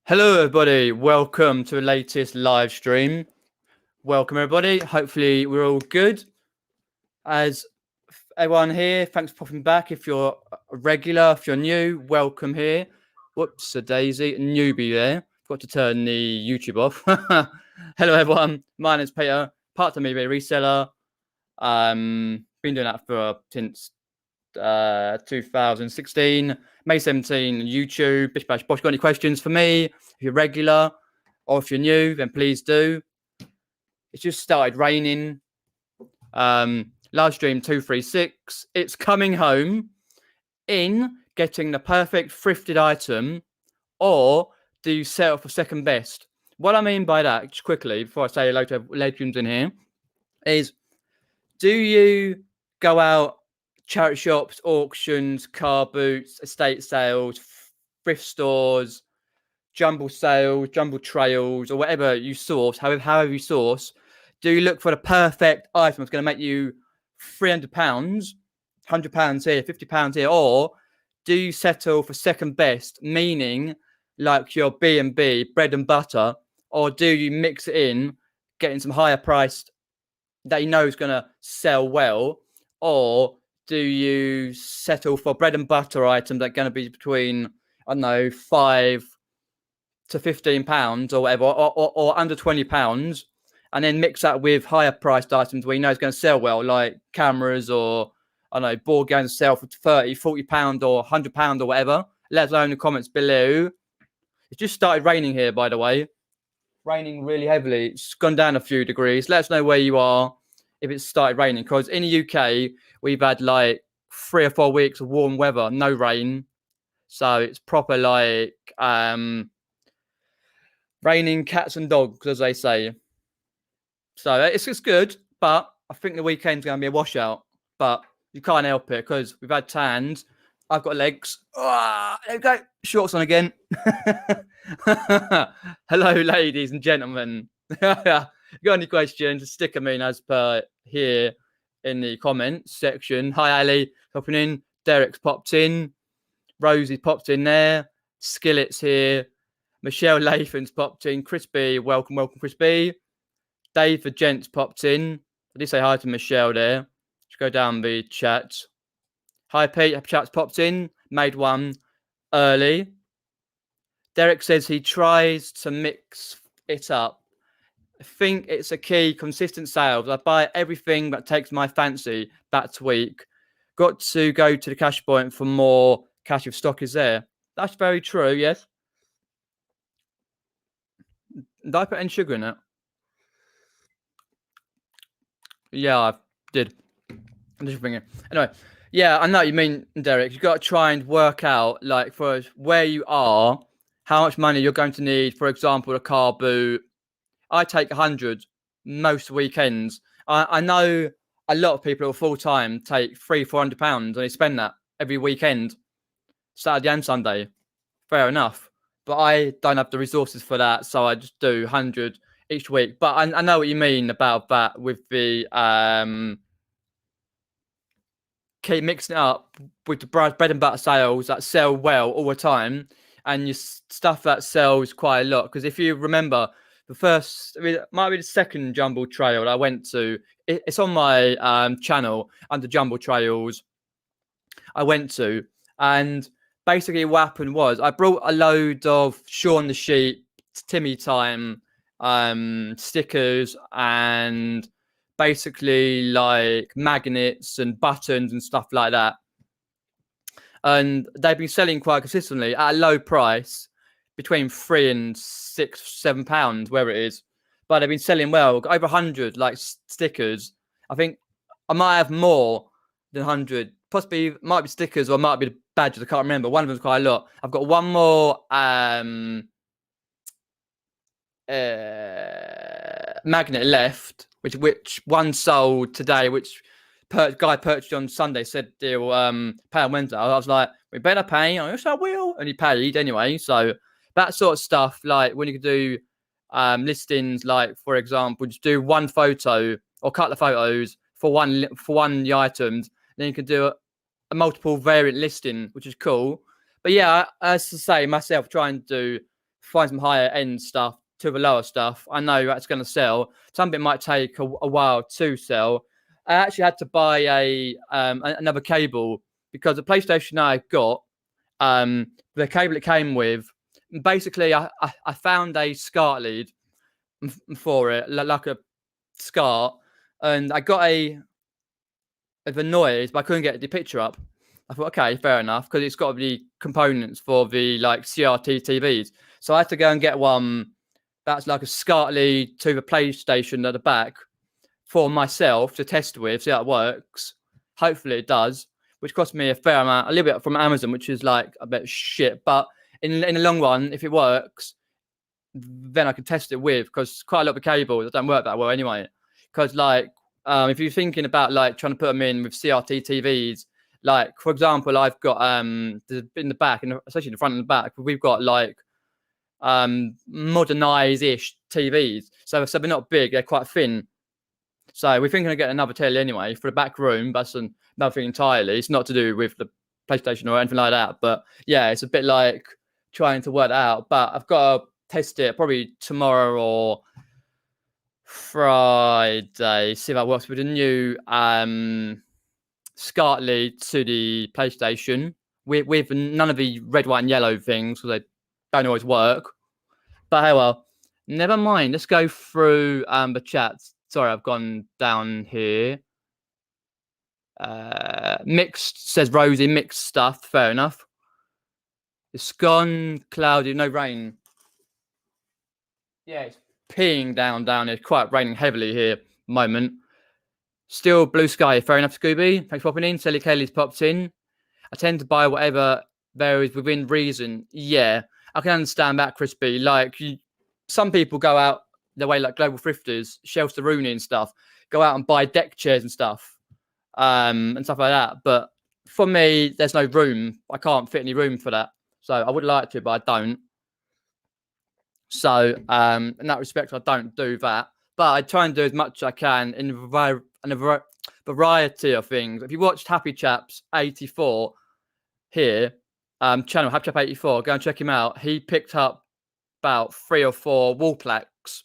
Hello, everybody. Welcome to the latest live stream. Welcome, everybody. Hopefully, we're all good. As everyone here, thanks for popping back. If you're a regular, if you're new, welcome here. Whoops, a daisy, newbie there. Got to turn the YouTube off. Hello, everyone. My name's Peter, part-time eBay reseller. Been doing that since 2016, May 17, YouTube. Bish bash bosh. Got any questions for me? If you're regular or if you're new, then please do. It's just started raining. Live stream 236. It's coming home in getting the perfect thrifted item, or do you settle for second best? What I mean by that, just quickly, before I say hello to legends in here, is do you go out charity shops, auctions, Carboots, estate sales, thrift stores, jumble sales, jumble trails, or whatever you source, however you source, do you look for the perfect item that's going to make you £300, £100 here, £50 here, or do you settle for second best, meaning like your B&B, bread and butter, or do you mix it in, getting some higher priced that you know is going to sell well, or do you settle for bread and butter items that are going to be between, I don't know, £5 to £15 or whatever, or under £20, and then mix that with higher priced items where you know it's going to sell well, like cameras or, I don't know, board games sell for £30, £40 or £100 or whatever. Let us know in the comments below. It's just started raining here, by the way. Raining really heavily. It's gone down a few degrees. Let us know where you are if it's started raining, because in the UK we've had like 3 or 4 weeks of warm weather, no rain, so it's proper like raining cats and dogs, as they say. So it's good, but I think the weekend's going to be a washout. But you can't help it because we've had tans. I've got legs. There we go. Shorts on again. Hello, ladies and gentlemen. If you got any questions, stick them in as per here in the comments section. Hi, Ali, popping in. Derek's popped in. Rosie popped in there. Skillet's here. Michelle Lathan's popped in. Chris B, welcome, Chris B. Dave the Gents popped in. I did say hi to Michelle there. Just go down the chat. Hi, Pete. Chat's popped in. Made one early. Derek says he tries to mix it up. I think it's a key, consistent sales. I buy everything that takes my fancy that week. Got to go to the cash point for more cash if stock is there. That's very true, yes. Did I put any sugar in it? Yeah, I did. I'm just thinking. Anyway, yeah, I know what you mean, Derek. You've got to try and work out, like, for where you are, how much money you're going to need. For example, a car boot. I take 100 most weekends. I know a lot of people who are full-time take £300-400 and they spend that every weekend, Saturday and Sunday. Fair enough. But I don't have the resources for that, so I just do 100 each week. But I know what you mean about that with the keep mixing it up with the bread and butter sales that sell well all the time, and your stuff that sells quite a lot. Because if you remember, it might be the second jumble trail that I went to. It's on my channel under jumble trails I went to, and basically what happened was I brought a load of Shaun the Sheep, Timmy Time stickers, and basically like magnets and buttons and stuff like that. And they've been selling quite consistently at a low price, between £3 and £6-7, where it is. But they've been selling well, got over 100 like stickers. I think I might have more than 100. Possibly might be stickers or might be the badges. I can't remember. One of them's quite a lot. I've got one more magnet left, which one sold today, which guy purchased on Sunday, said he'll pay on Wednesday. I was like, we better pay. I said, I will. And he paid anyway. So that sort of stuff, like when you could do listings, like for example, just do one photo or a couple of photos for one the items, then you can do a multiple variant listing, which is cool. But yeah, as to say, myself trying to do find some higher end stuff to the lower stuff. I know that's going to sell. Some of it might take a while to sell. I actually had to buy another cable because the PlayStation I got, the cable it came with, basically I found a SCART lead for it, like a SCART, and I got the noise, but I couldn't get the picture up. I thought, okay, fair enough, because it's got the components for the like CRT TVs. So I had to go and get one that's like a SCART lead to the PlayStation at the back for myself to test with, see how it works. Hopefully it does, which cost me a fair amount, a little bit from Amazon, which is like a bit shit. But in the long run, if it works, then I can test it with, because quite a lot of the cables don't work that well anyway. Because like, if you're thinking about like trying to put them in with CRT TVs, like for example, I've got in the back, and especially in the front and the back, we've got like modernized-ish TVs. So they're not big, they're quite thin. So we're thinking of getting another telly anyway for the back room. That's another thing entirely. It's not to do with the PlayStation or anything like that. But yeah, it's a bit like trying to work it out. But I've got to test it probably tomorrow or Friday. See if that works with the new SCART lead to the PlayStation with none of the red, white, and yellow things, because they don't always work. But hey, well, never mind. Let's go through the chats. Sorry, I've gone down here. Mixed, says Rosie, mixed stuff. Fair enough. It's gone cloudy, no rain. Yeah, it's peeing down here. It's quite raining heavily here moment. Still blue sky. Fair enough, Scooby. Thanks for popping in. Sally Kelly's popped in. I tend to buy whatever there is within reason. Yeah, I can understand that, Crispy. Like, some people go out their way, like global thrifters, Shelf to Rooney and stuff, go out and buy deck chairs and stuff, and stuff like that. But for me, there's no room. I can't fit any room for that. So I would like to, but I don't. So in that respect, I don't do that. But I try and do as much as I can in a variety of things. If you watched Happy Chaps 84 here, channel Happy Chap 84, go and check him out. He picked up about 3 or 4 wall plaques,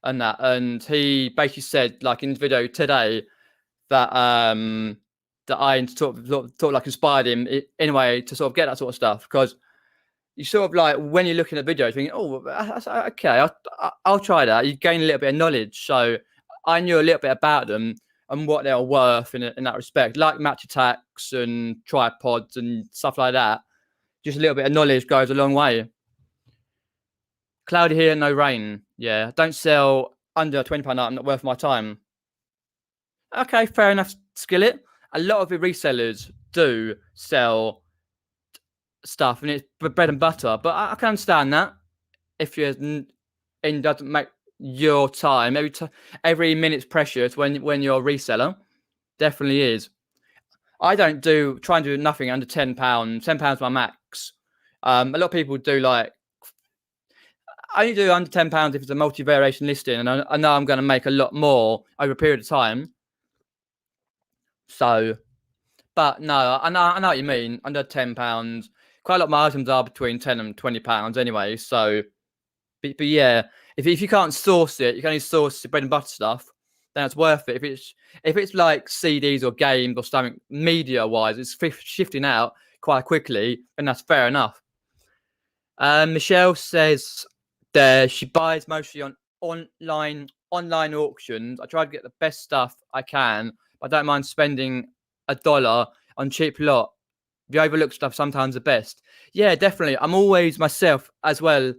and that, and he basically said, like in his video today, that that I sort of like inspired him in a way to sort of get that sort of stuff, because you sort of like, when you're looking at videos thinking, oh, that's okay, I'll try that, you gain a little bit of knowledge. So I knew a little bit about them and what they're worth in that respect, like match attacks and tripods and stuff like that. Just a little bit of knowledge goes a long way. Cloudy here, no rain. Yeah, don't sell under £20 item, not worth my time. Okay, fair enough, Skillet. A lot of the resellers do sell stuff, and it's bread and butter. But I can understand that if you're in, doesn't make your time, every minute's precious when you're a reseller. Definitely is. I don't try and do nothing under £10. £10 my max. A lot of people do like, I only do under £10 if it's a multi-variation listing, and I know I'm going to make a lot more over a period of time. So, but no, I know what you mean. Under £10, quite a lot of my items are between £10 and £20 anyway. So, but yeah, if you can't source it, you can only source the bread and butter stuff, then it's worth it. If it's like CDs or games or something media-wise, it's shifting out quite quickly, and that's fair enough. Michelle says that she buys mostly on online auctions. I try to get the best stuff I can, but I don't mind spending $1 on cheap lot. The overlooked stuff sometimes the best. Yeah, definitely. I'm always myself as well.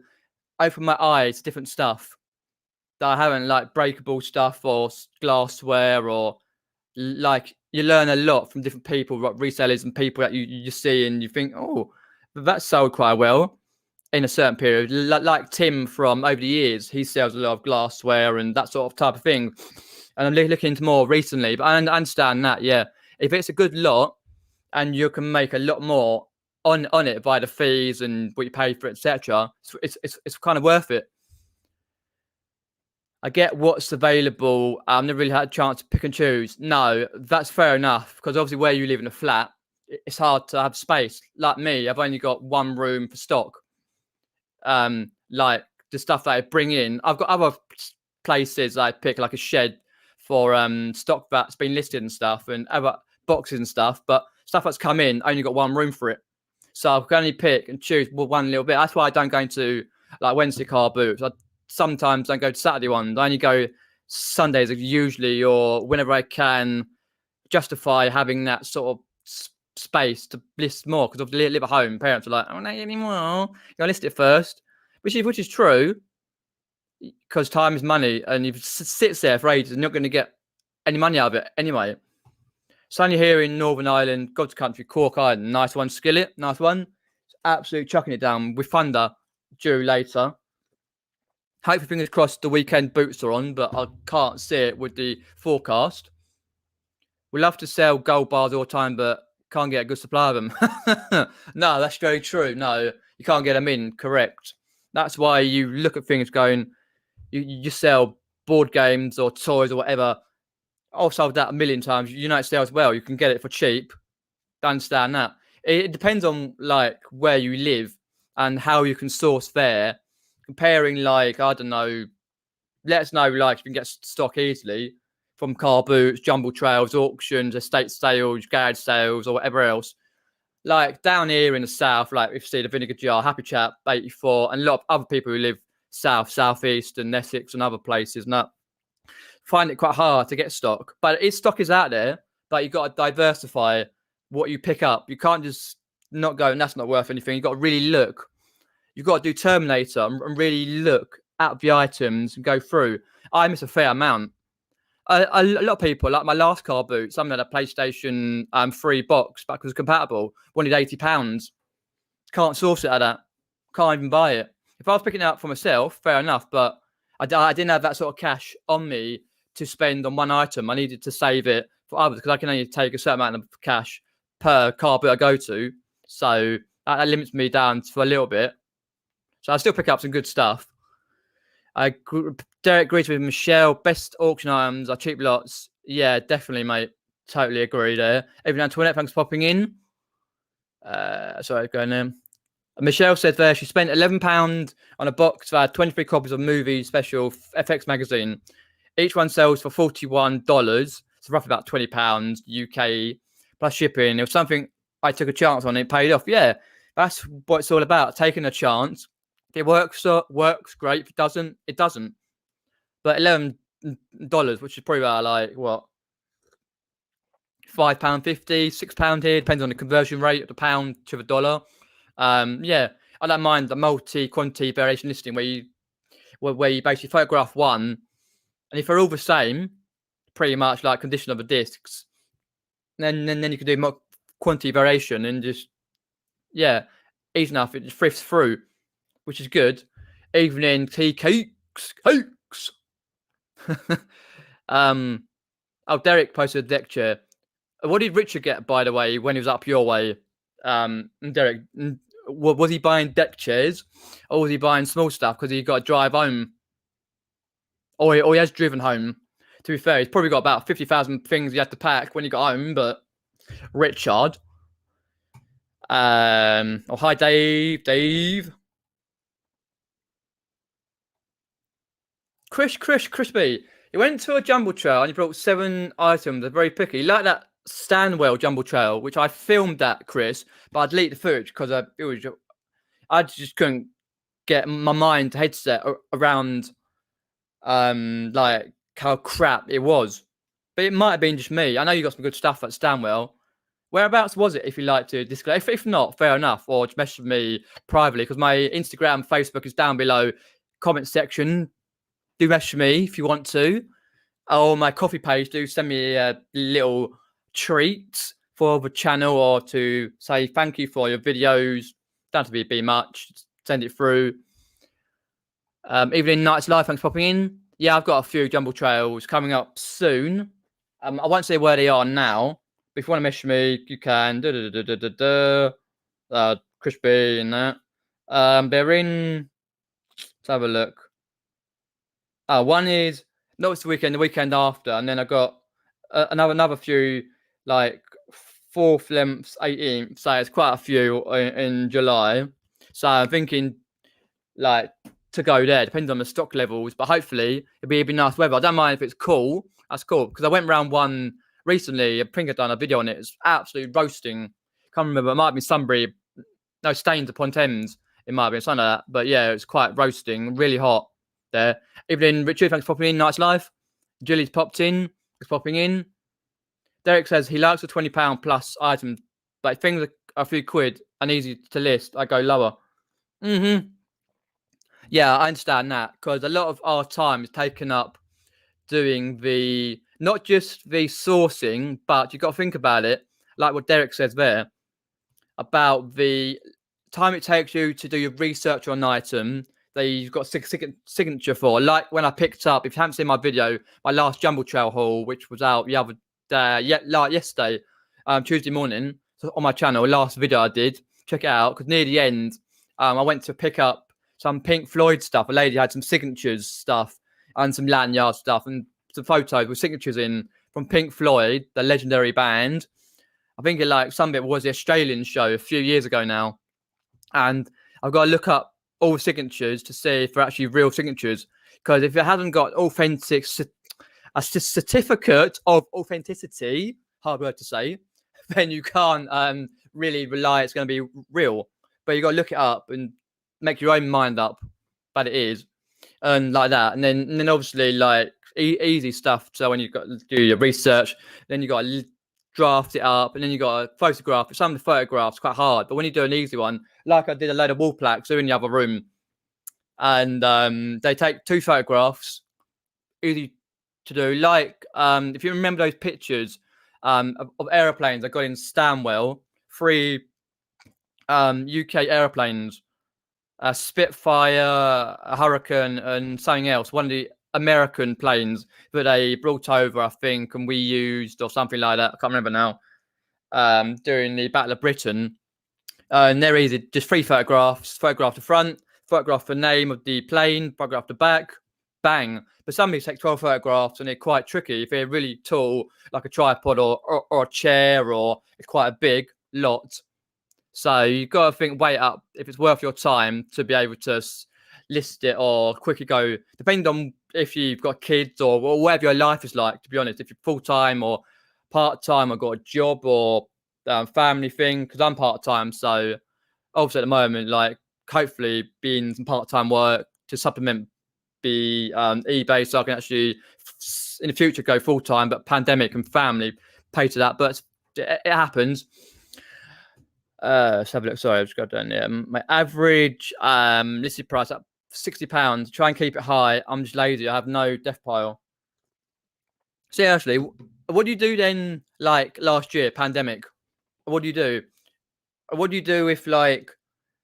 Open my eyes to different stuff that I haven't, like breakable stuff or glassware, or like you learn a lot from different people, like resellers and people that you see, and you think, oh, that sold quite well in a certain period. Like Tim from over the years, he sells a lot of glassware and that sort of type of thing. And I'm looking into more recently, but I understand that, yeah. If it's a good lot and you can make a lot more on it via the fees and what you pay for, etc., it's kind of worth it. I get what's available. I've never really had a chance to pick and choose. No, that's fair enough, because obviously where you live in a flat, it's hard to have space. Like me, I've only got one room for stock. like the stuff that I bring in. I've got other places I pick, like a shed for stock that's been listed and stuff, and other boxes and stuff. But stuff that's come in, I only got one room for it, so I can only pick and choose one little bit. That's why I don't go into like Wednesday Carboots. I sometimes don't go to Saturday ones. I only go Sundays usually, or whenever I can justify having that sort of space to list more, because I live at home. Parents are like, "Oh, not anymore. You gotta list it first," which is true, because time is money, and if it sits there for ages, you're not going to get any money out of it anyway. It's only here in Northern Ireland, God's country, Cork Island. Nice one, Skillet. Nice one. Absolutely chucking it down with thunder due later. Hopefully, fingers crossed, the weekend boots are on, but I can't see it with the forecast. We love to sell gold bars all the time, but can't get a good supply of them. No, that's very true. No, you can't get them in. Correct. That's why you look at things going, you sell board games or toys or whatever. I've sold that a million times. You know it sells well. You can get it for cheap. Don't understand that. It depends on like where you live and how you can source there. Comparing like, I don't know, let us know like if you can get stock easily from Carboots, jumble trails, auctions, estate sales, garage sales, or whatever else. Like down here in the south, like if you see the Vinegar Jar, Happy Chap, 84, and a lot of other people who live southeast and Essex and other places, and that find it quite hard to get stock. But stock is out there, but you've got to diversify what you pick up. You can't just not go, and that's not worth anything. You've got to really look. You've got to do Terminator and really look at the items and go through. I miss a fair amount. A lot of people, like my last car boot, someone had a PlayStation 3 box backwards compatible, wanted £80. Can't source it at that. Can't even buy it. If I was picking it up for myself, fair enough, but I didn't have that sort of cash on me to spend on one item. I needed to save it for others, because I can only take a certain amount of cash per car boot I go to. So that limits me down for a little bit. So I still pick up some good stuff. Derek agrees with Michelle. Best auction items are cheap lots. Yeah, definitely, mate. Totally agree there. Even Antoinette, thanks for popping in. Sorry, going in. Michelle said there she spent £11 on a box that had 23 copies of movie special FX magazine. Each one sells for $41, so roughly about £20 UK plus shipping. It was something I took a chance on. It paid off. Yeah, that's what it's all about. Taking a chance. If it works, so works great. If it doesn't, it doesn't. But $11, which is probably about like what, £5.50, £6 here, depends on the conversion rate of the pound to the dollar. Yeah, I don't mind the multi-quantity variation listing where you basically photograph one, and if they're all the same, pretty much like condition of the discs, then you can do more quantity variation and just easy enough. It just thrifts through, which is good. Evening tea cakes. Derek posted a deck chair. What did Richard get, by the way, when he was up your way? Derek, was he buying deck chairs, or was he buying small stuff because he got to drive home, or he has driven home? To be fair, he's probably got about 50,000 things he had to pack when he got home. But Richard, hi Dave. Crispy. He went to a jumble trail and he brought 7 items. They're very picky. Like that Stanwell jumble trail, which I filmed that, Chris, but I deleted the footage because I just couldn't get my mind to headset around like how crap it was. But it might have been just me. I know you got some good stuff at Stanwell. Whereabouts was it, if you'd like to disclose? If not, fair enough. Or just message me privately, because my Instagram, Facebook is down below. Comment section. Do message me if you want to. Or my coffee page, do send me a little treat for the channel, or to say thank you for your videos. Don't have to be much. Send it through. Evening Nights Live, thanks for popping in. Yeah, I've got a few jumble trails coming up soon. I won't say where they are now. But if you want to message me, you can. Crispy and that. They're in. Let's have a look. One is not this weekend, the weekend after, and then I got another few, like 4th, 11th, 18th. So it's quite a few in July. So I'm thinking like to go there. Depends on the stock levels, but hopefully it'll be nice weather. I don't mind if it's cool. That's cool because I went around one recently. I think I've done a video on it. It's absolutely roasting. Can't remember. It might be Sunbury. No, Staines upon Thames. It might be something like that. But yeah, it's quite roasting. Really hot there. Evelyn, Richard, thanks for popping in. Nice live. Julie's popped in. Is popping in. Derek says he likes the £20 plus items, but things are a few quid and easy to list. I go lower. Yeah, I understand that because a lot of our time is taken up doing not just the sourcing, but you've got to think about it, like what Derek says there, about the time it takes you to do your research on an item that you've got signature for. Like when I picked up, if you haven't seen my video, my last Jumble Trail haul, which was out the other day, yesterday, Tuesday morning, so on my channel, last video I did, check it out, because near the end, I went to pick up some Pink Floyd stuff. A lady had some signatures stuff and some lanyard stuff and some photos with signatures in from Pink Floyd, the legendary band. I think some of it was the Australian show a few years ago now. And I've got to look up all signatures to see if they're actually real signatures. Because if it hasn't got a certificate of authenticity, hard word to say, then you can't really rely it's going to be real. But you got to look it up and make your own mind up that it is, and like that. And then obviously easy stuff. So when you've got to do your research, then you got to draft it up, and then you got to photograph. Some of the photographs quite hard, but when you do an easy one, like I did a load of wall plaques, they're in the other room, and they take 2 photographs, easy to do. Like if you remember those pictures of aeroplanes I got in Stanwell, 3 UK airplanes, a Spitfire, a Hurricane, and something else. One of the American planes that they brought over, I think, and we used or something like that. I can't remember now. During the Battle of Britain, and they're easy. Just 3 photographs. Photograph the front, photograph the name of the plane, photograph the back, bang. But some of these take 12 photographs, and they're quite tricky if they're really tall, like a tripod or a chair, or it's quite a big lot. So you've got to think, weigh it up if it's worth your time to be able to list it or quickly go, depending on if you've got kids or whatever your life is like, to be honest, if you're full-time or part-time or got a job or family thing, because I'm part-time. So obviously at the moment, hopefully being some part-time work to supplement the eBay so I can actually in the future go full-time, but pandemic and family pay to that. But it happens. Let's have a look. Sorry, I've just got down there. My average listed price up £60. Try and keep it high. I'm just lazy. I have no death pile. Seriously, what do you do then? Like last year, pandemic. What do you do? What do you do if,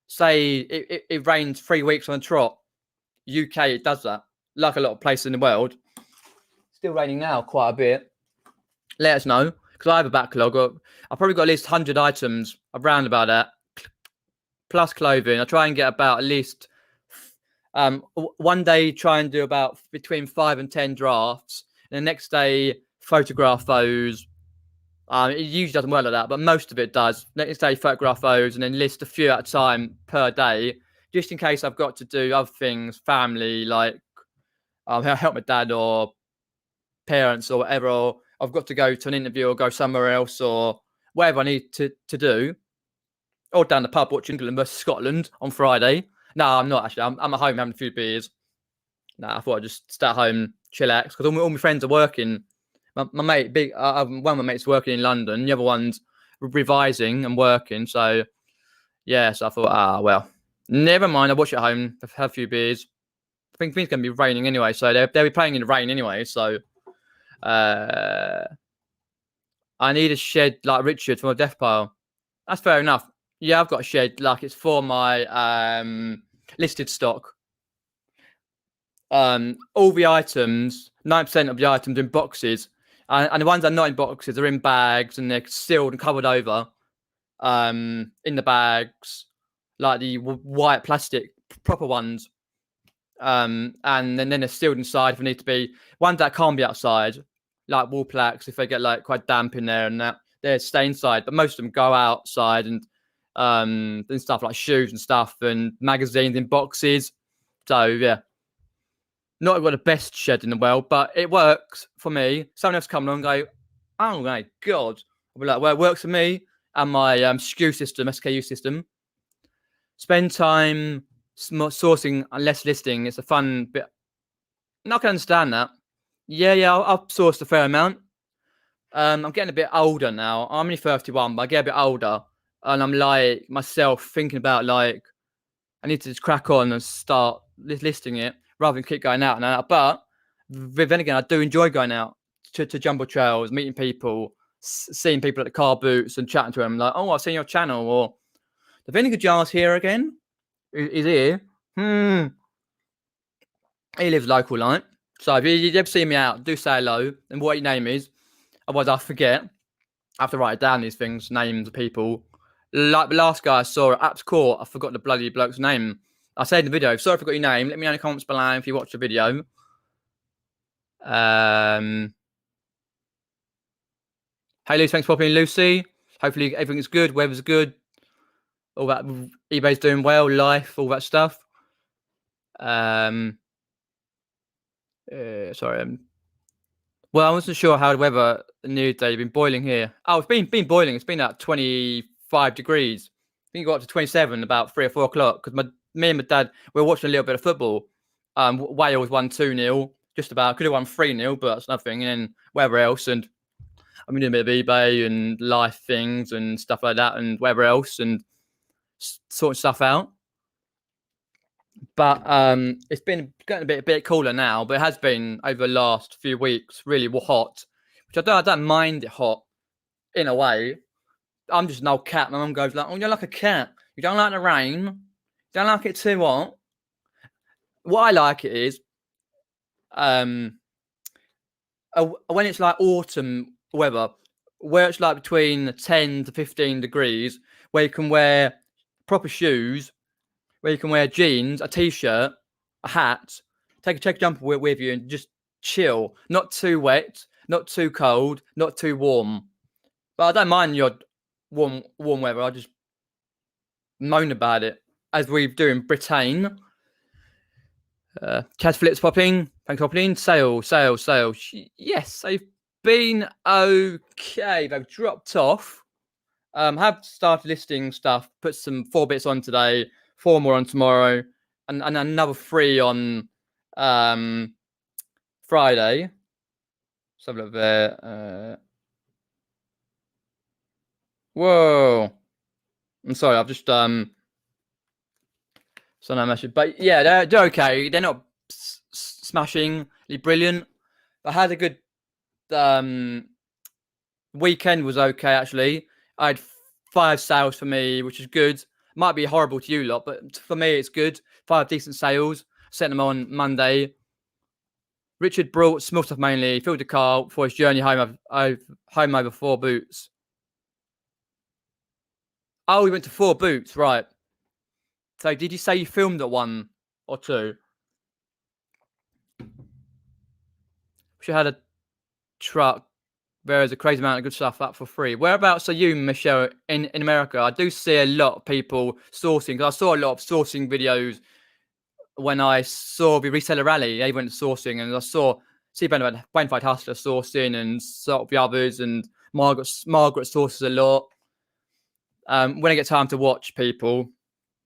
say, it rains 3 weeks on a trot? UK, it does that. Like a lot of places in the world. Still raining now, quite a bit. Let us know. Because I have a backlog. I've probably got at least 100 items around about that, plus clothing. I try and get about at least one day, try and do about between 5 and 10 drafts. And the next day, photograph those. It usually doesn't work like that, but most of it does. Next day, photograph those and then list a few at a time per day, just in case I've got to do other things, family, help my dad or parents or whatever, or I've got to go to an interview or go somewhere else or whatever I need to do. Or down the pub watching England versus Scotland on Friday. No, I'm not actually. I'm at home having a few beers. No, I thought I'd just stay at home, chillax, because all my friends are working. My mate, one of my mates working in London. The other one's revising and working. So, yeah, so I thought, well, never mind. I'll watch it at home, have a few beers. I think it's going to be raining anyway. So they'll be playing in the rain anyway. So, I need a shed like Richard for my death pile. That's fair enough. Yeah, I've got a shed. It's for my listed stock. All the items, 9% of the items are in boxes. And the ones that are not in boxes are in bags and they're sealed and covered over in the bags, like the white plastic, proper ones. And then they're sealed inside if they need to be. Ones that can't be outside, like wall plaques, if they get quite damp in there and that, they stay inside. But most of them go outside and stuff like shoes and stuff and magazines in boxes. So yeah, not got the best shed in the world, but it works for me. Someone else come along and go, oh my God. I'll be like, well, it works for me and my SKU system. Spend time sourcing and less listing. It's a fun bit. And I can understand that. Yeah, I've sourced a fair amount. I'm getting a bit older now. I'm only 31, but I get a bit older. And I'm like myself thinking about like, I need to just crack on and start listing it rather than keep going out and out. But then again, I do enjoy going out to jumble trails, meeting people, seeing people at the Carboots and chatting to them. Like, oh, I've seen your channel, or the vinegar jar's here again. Is here. He lives local, like. So if you ever see me out, do say hello and what your name is. Otherwise, I forget. I have to write down these things, names of people. Like the last guy I saw at Apps Court, I forgot the bloody bloke's name. I said in the video, sorry I forgot your name. Let me know in the comments below if you watch the video. Hey Lucy, thanks for popping in, Lucy. Hopefully everything's good, weather's good. All that, eBay's doing well, life, all that stuff. Sorry. Well, I wasn't sure how the weather new day been boiling here. Oh, it's been boiling. It's been at 25 degrees. I think it got up to 27 about 3 or 4 o'clock because me and my dad we were watching a little bit of football. Wales won 2-0, just about. Could have won 3-0, but that's nothing. And then wherever else, and I've been doing a bit of eBay and life things and stuff like that, and wherever else, and sorting stuff out. But it's been getting a bit cooler now, but it has been over the last few weeks really hot, which I don't mind it hot in a way. I'm just an old cat. My mum goes like, "Oh, you're like a cat. You don't like the rain. You don't like it too hot." What I like it is, when it's like autumn weather, where it's like between 10 to 15 degrees, where you can wear proper shoes, where you can wear jeans, a t-shirt, a hat, take a jumper with you and just chill. Not too wet, not too cold, not too warm. But I don't mind your warm weather. I just moan about it, as we do in Britain. Chaz Flips popping. Thanks for popping in. Sales. Yes, they've been okay. They've dropped off. Have started listing stuff. Put some 4 bits on today. 4 more on tomorrow, and another 3 on Friday. Let's have a look there. Whoa! I'm sorry, I've just sent that message, but yeah, they're okay. They're not smashingly brilliant. I had a good weekend. Was okay actually. I had 5 sales for me, which is good. Might be horrible to you lot, but for me, it's good. 5 decent sales. Sent them on Monday. Richard brought small stuff mainly. Filled the car for his journey home. Home over 4 boots. Oh, we went to 4 boots, right. So did you say you filmed at 1 or 2? She had a truck. There is a crazy amount of good stuff up for free. Whereabouts are you, Michelle, in America? I do see a lot of people sourcing, because I saw a lot of sourcing videos when I saw the reseller rally. They went sourcing, and I see Bonafide Hustler sourcing, and sort of the others, and Margaret sources a lot. When I get time to watch people,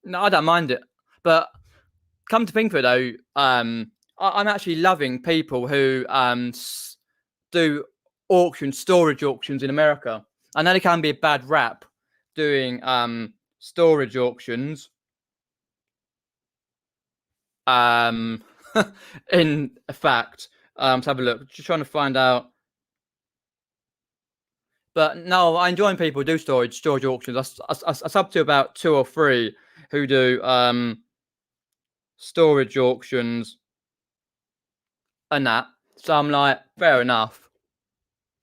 no, I don't mind it. But come to think of it, though, I'm actually loving people who do storage auctions in America. I know they can be a bad rap doing storage auctions. In fact, let's have a look. Just trying to find out. But no, I enjoy when people do storage auctions. I sub to about 2 or 3 who do storage auctions and that. So I'm like, fair enough.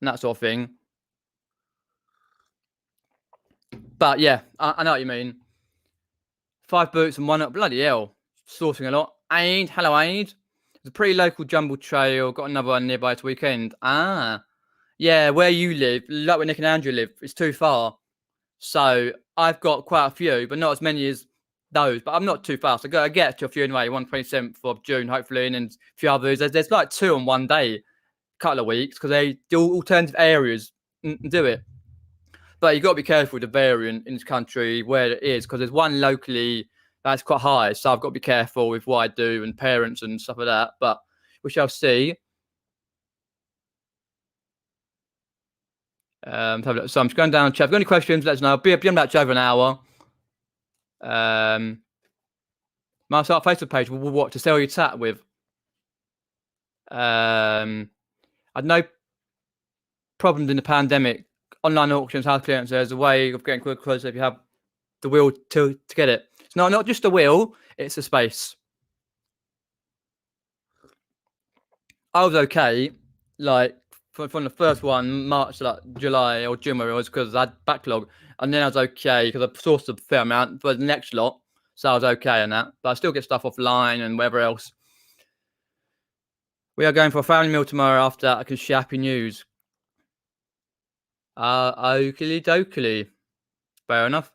And that sort of thing. But yeah, I know what you mean. 5 boots and 1 up. Bloody hell. Sourcing a lot. Aid. Hello, Aid. It's a pretty local jumble trail. Got another one nearby this weekend. Ah. Yeah, where you live, like where Nick and Andrew live, it's too far. So I've got quite a few, but not as many as those, but I'm not too fast. I got to get to a few anyway. 27th of June, hopefully, and a few others. There's like 2 on one day, couple of weeks, because they do alternative areas and do it. But you got to be careful with the variant in this country where it is, because there's one locally that's quite high. So I've got to be careful with what I do and parents and stuff like that. But we shall see. So I'm just going down the chat. If you've got any questions, let us know. I'll be on about over an hour. My Facebook page, what to sell your tat with. I had no problems in the pandemic. Online auctions, house clearance, there's a way of getting closer if you have the will to get it. It's not just the will, it's the space. I was okay, like from the first one, March, like July or June, where it was, because I had backlog, and then I was okay because I sourced a fair amount for the next lot, so I was okay on that. But I still get stuff offline and whatever else. We are going for a family meal tomorrow. After that, I can share happy news. Oakley dokley. Fair enough.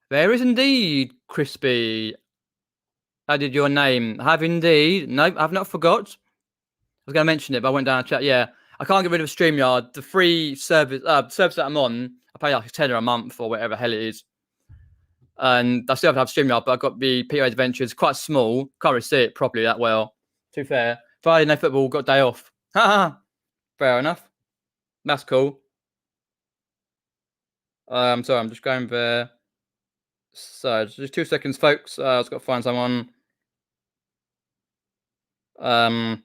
There is indeed, Crispy. Added your name. Have indeed. Nope, I've not forgot. I was going to mention it, but I went down and chat. Yeah, I can't get rid of StreamYard. The free service that I'm on, I pay like a tenner a month or whatever the hell it is. And I still have to have StreamYard, but I've got the PO Adventures. Quite small. Can't really see it properly that well. Too fair. Friday, no football. Got day off. Fair enough. That's cool. Sorry, I'm just going there. So just 2 seconds, folks. I've just got to find someone. No.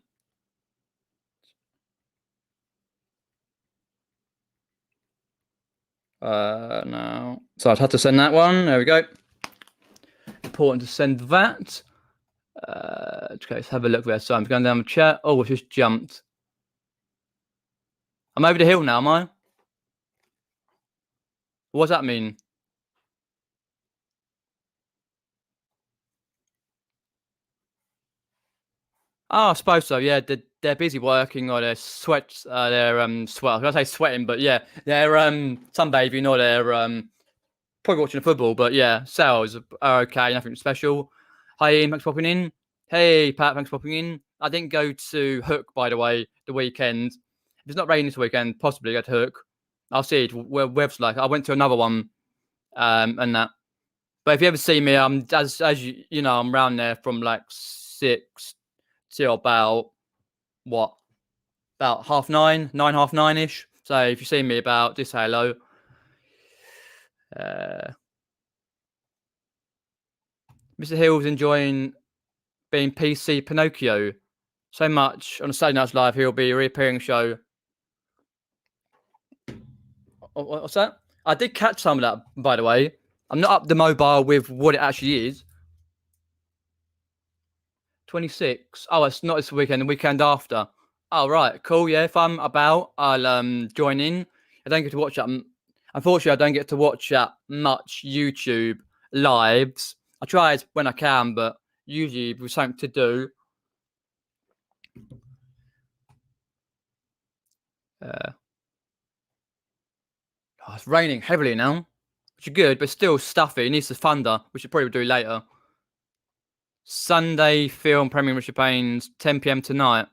So I'd have to send that one. There we go. Important to send that. Okay, let's have a look there. So I'm going down the chat. Oh, we've just jumped. I'm over the hill now, am I? What does that mean? Oh, I suppose so. Yeah, they're busy working, or they're sweat. I say sweating, but yeah, they're sunbathing, or they're probably watching the football. But yeah, sales are okay. Nothing special. Hi, Ian. Thanks for popping in. Hey, Pat. Thanks for popping in. I didn't go to Hook, by the way, the weekend. If it's not raining this weekend, possibly go to Hook. I'll see it. Where's like I went to another one, and that. But if you ever see me, I'm as you know, I'm around there from like 6 till about 9:30, 9:30ish. So if you see me about, just say hello. Mr. Hill's enjoying being PC Pinocchio so much on a Saturday Night's Live. He'll be a reappearing show. What's that? I did catch some of that, by the way. I'm not up the mobile with what it actually is. 26. Oh, it's not this weekend. The weekend after. Oh, right. Cool. Yeah. If I'm about, I'll join in. I don't get to watch that. Unfortunately, I don't get to watch that much YouTube lives. I try it when I can, but usually with something to do. It's raining heavily now, which is good, but still stuffy. It needs to thunder, which I probably will do later. Sunday film premiering Richard Payne's 10 p.m. tonight.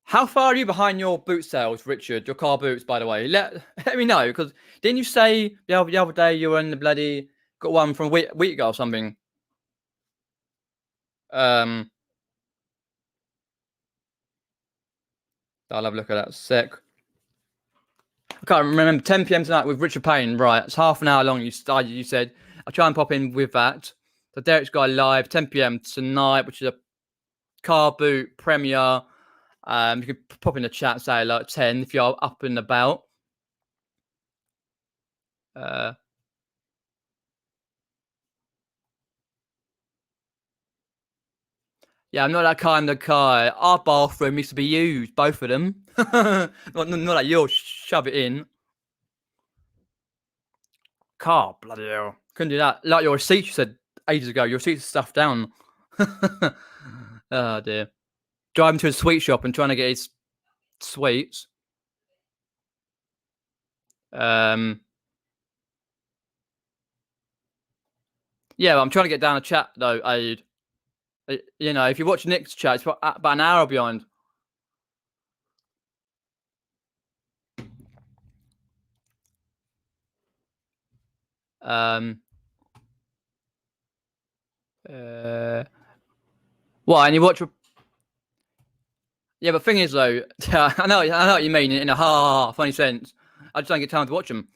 How far are you behind your boot sales, Richard? Your car boots, by the way. Let me know, because didn't you say the other day you were in the bloody got one from a week ago or something? I'll have a look at that sec. I can't remember. 10 p.m. tonight with Richard Payne. Right, it's half an hour long. You said. I'll try and pop in with that. So Derek's got a live 10 p.m. tonight, which is a car boot premiere. You could pop in the chat, say like 10 if you're up and about. Yeah, I'm not that kind of guy. Our bathroom needs to be used, both of them. not like you'll shove it in. Car, bloody hell. Couldn't do that. Like your receipt, you said ages ago. Your receipt's stuffed down. Oh, dear. Driving to a sweet shop and trying to get his sweets. Yeah, I'm trying to get down a chat though, Aid. You know, if you watch Nick's chat, it's about an hour behind. Um, what? And you watch? Yeah, but thing is though, I know what you mean in a funny sense. I just don't get time to watch them,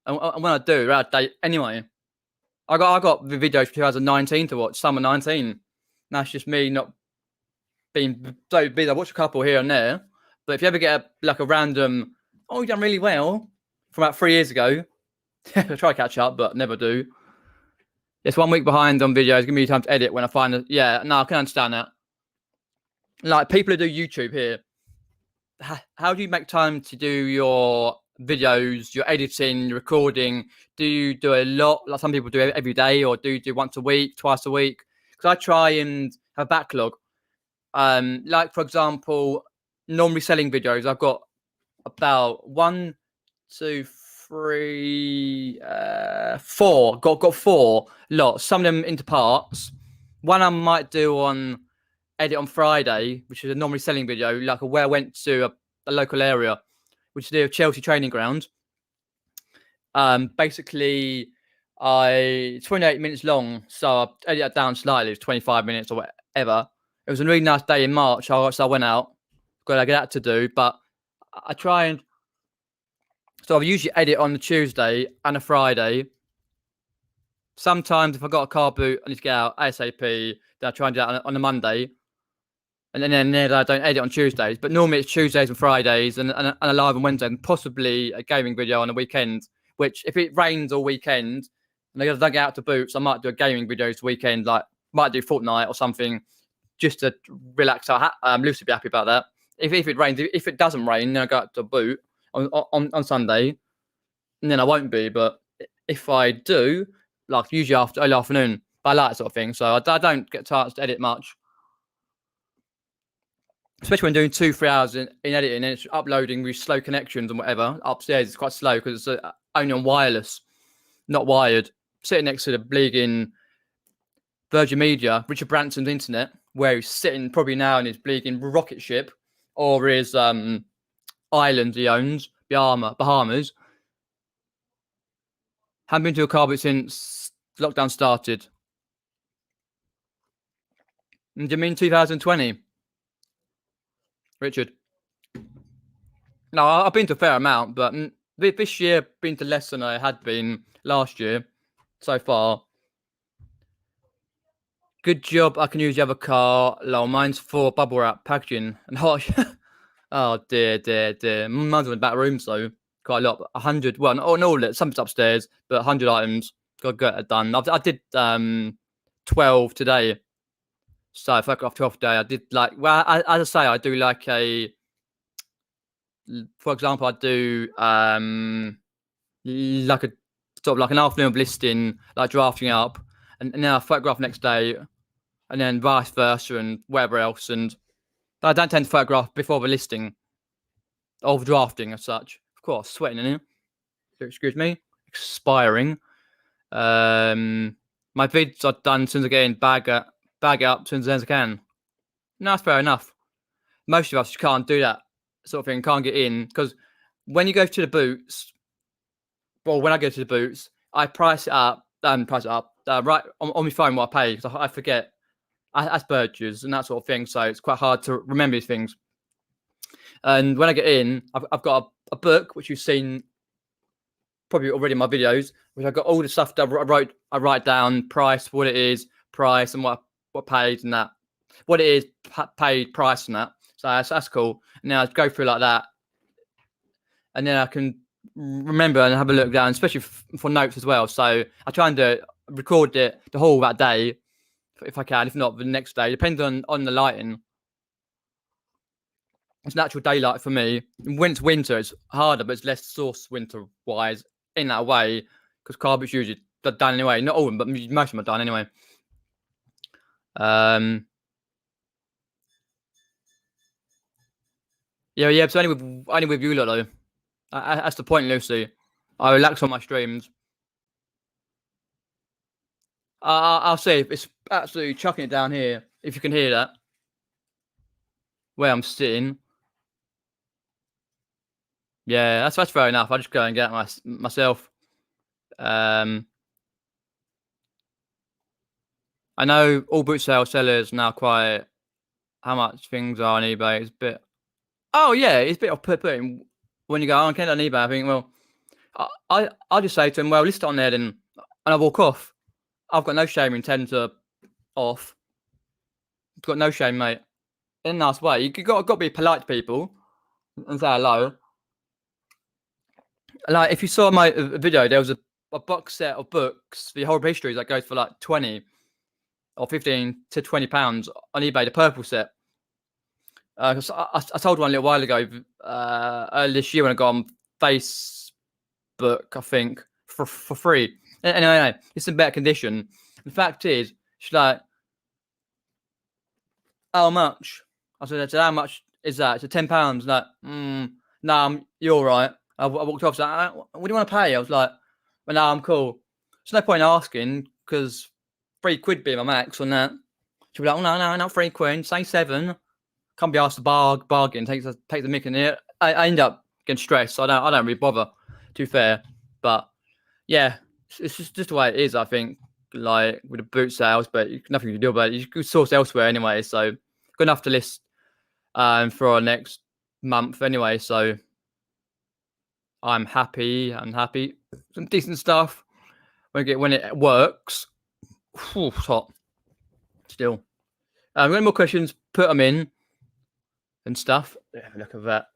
and when I do, they're out of date anyway. I got the videos for 2019 to watch, summer 19. That's just me not being so busy. I watch a couple here and there, but if you ever get a random, oh, you done really well from about 3 years ago, I try to catch up, but never do. It's 1 week behind on videos. Give me time to edit when I find it. Yeah, no, I can understand that. Like people who do YouTube here, how do you make time to do your videos, your editing, your recording? Do you do a lot, like some people do every day, or do you do once a week, twice a week? Because I try and have a backlog. Like for example, non-reselling videos. I've got about 1, 2, 3, 4. Got 4 lots. Some of them into parts. One I might do on edit on Friday, which is a non-reselling video, like where I went to a local area, which is near Chelsea training ground. Basically, 28 minutes long, so I edited that down slightly. It was 25 minutes or whatever. It was a really nice day in March, so I went out. Got that to do, but I try and. So I usually edit on a Tuesday and a Friday. Sometimes if I got a car boot, I need to get out ASAP. Then I try and do that on a Monday. And then I don't edit on Tuesdays. But normally it's Tuesdays and Fridays and a live on Wednesday and possibly a gaming video on a weekend. Which if it rains all weekend and I don't get out to boots, I might do a gaming video this weekend. Like might do Fortnite or something just to relax. I'm loosely be happy about that. If it rains, if it doesn't rain, then I go out to boot on Sunday, and then I won't be. But if I do, like usually after early afternoon, but I like that sort of thing. So I don't get time to edit much, especially when doing 2-3 hours in editing and it's uploading with slow connections and whatever. Upstairs it's quite slow because it's only on wireless, not wired. Sitting next to the bleeding Virgin Media, Richard Branson's internet, where he's sitting probably now in his bleeding rocket ship or his island he owns, Bahamas. Haven't been to a Carboots since lockdown started. Do you mean 2020, Richard? No, I've been to a fair amount, but this year I've been to less than I had been last year so far. Good job. I can use the other car. Lol, mine's for bubble wrap packaging and hot. Oh dear. Mine's in the back room, so quite a lot. 100. Well, not all of it. Something's upstairs, but 100 items. Got to get it done. I did 12 today. So if I got off 12 today, I did like. Well, as I say, I do like a. For example, I do like a sort of like an afternoon of listing, like drafting up, and then I photograph next day, and then vice versa, and whatever else. And I don't tend to photograph before the listing of drafting as such. Of course, sweating in here. Excuse me, expiring. My vids are done as soon as I get in, bag it up as soon as I can. No, that's fair enough. Most of us can't do that sort of thing, can't get in, because when you go to the boots, well, when I go to the boots, I price it up right on my phone what I pay, because I forget Asperger's and that sort of thing, so it's quite hard to remember these things. And when I get in, I've got a book, which you've seen probably already in my videos, which I've got all the stuff that I write down, price, what it is, price, and what paid, and that, what it is, paid, price, and that. So that's cool. And then I go through like that, and then I can remember and have a look down, especially for notes as well. So I try and record it the whole that day, if I can. If not, the next day, depending on the lighting. It's natural daylight for me. When it's winter, it's harder, but it's less source winter-wise in that way, because Carboots usually are done anyway. Not all of them, but most of them are done anyway. Yeah, it's only with you lot though. That's the point, Lucy. I relax on my streams. I'll see if it's absolutely chucking it down here. If you can hear that, where I'm sitting. Yeah, that's fair enough. I'll just go and get it myself. I know all boot sale sellers now quite how much things are on eBay. It's a bit. Oh yeah, it's a bit off-putting when you go, oh, I can't on eBay. I think, well, I just say to them, well, list it on there then, and I walk off. I've got no shame in telling to off. I've got no shame, mate. In a nice way, you got to be polite to people and say hello. Like if you saw my video, there was a box set of books for horrible histories that goes for like 20 or 15 to 20 pounds on eBay. The purple set. I told one a little while ago, earlier this year when I got on Facebook, I think for free. Anyway, it's in better condition. The fact is, she's like, "How much?" I said, "How much is that?" It's £10. Like, nah, you're all right. I walked off. Like, what do you want to pay? I was like, well, no, I'm cool. There's no point asking because £3 be my max on that. She'll be like, oh, no, not £3. Say 7. Can't be asked to bargain. Take the mick in it. I end up getting stressed. So I don't really bother. To be fair, but yeah, it's just the way it is. I think like with the boot sales, but nothing you can do about it. You can source elsewhere anyway. So good enough to list for our next month anyway. So I'm happy. Some decent stuff when it works. Whew, hot. Still. Got any more questions? Put them in and stuff. Have a look at that.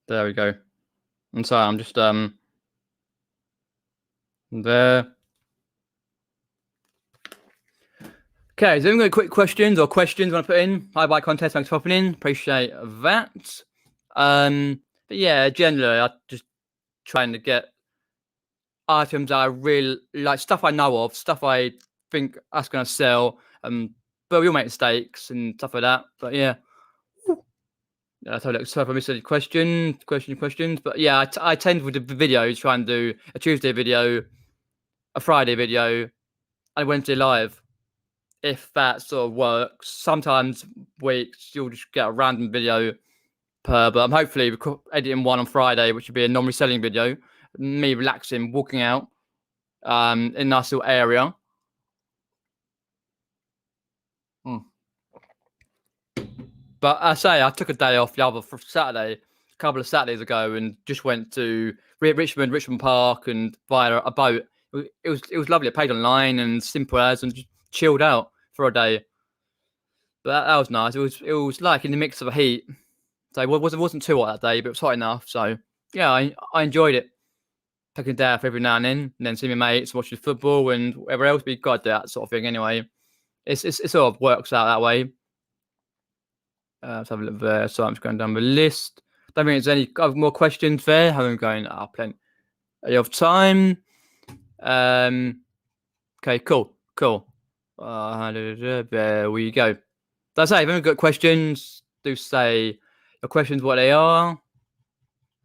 There we go. I'm sorry, I'm just there. Okay, so we've got quick questions or questions you want to put in. Hi, bye contest, thanks for popping in. Appreciate that. But yeah, generally I just trying to get items that I really like, stuff I know of, stuff I think that's gonna sell. But we all make mistakes and stuff like that. But yeah. So if I missed any questions. But yeah, I tend with the videos try and do a Tuesday video, a Friday video, and a Wednesday live. If that sort of works. Sometimes weeks you'll just get a random video per, but I'm hopefully editing one on Friday, which would be a non-reselling video. Me relaxing, walking out in a nice little area. But I say I took a day off the other Saturday, a couple of Saturdays ago, and just went to Richmond Park and via a boat. It was lovely. I paid online and simple as and just chilled out for a day. But that was nice. It was like in the mix of a heat. So it wasn't too hot that day, but it was hot enough. So yeah, I enjoyed it. Taking a day off every now and then see my mates, watching football and whatever else. We got to do that sort of thing anyway. It sort of works out that way. Let's have a look there. So I'm just going down the list. Don't think there's any more questions there. How am going? Plenty of time. Okay, cool. There we go. That's it. If you've got questions, do say your questions what they are.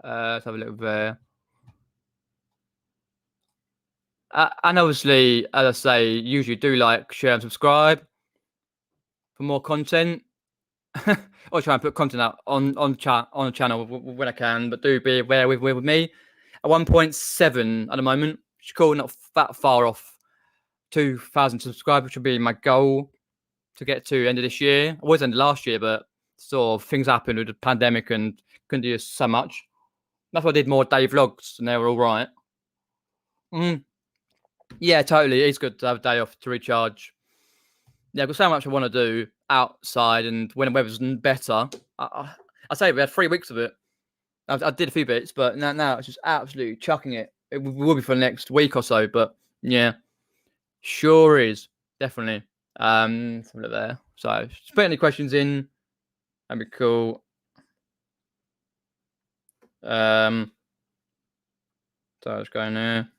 Let's have a look there. And obviously, as I say, usually do like, share, and subscribe for more content. I'll try and put content out on the channel when I can, but do be aware with me. At 1.7 at the moment, which is cool, not that far off 2,000 subscribers, which will be my goal to get to end of this year. I was end of last year, but sort of things happened with the pandemic and couldn't do so much. That's why I did more day vlogs, and they were all right. Yeah, totally. It's good to have a day off to recharge. Yeah, I've got so much I want to do outside, and when the weather's better, I say we had 3 weeks of it. I did a few bits, but now it's just absolutely chucking it. It will be for the next week or so, but yeah, sure is definitely. Something there. So, just put any questions in. That'd be cool. So I was going there.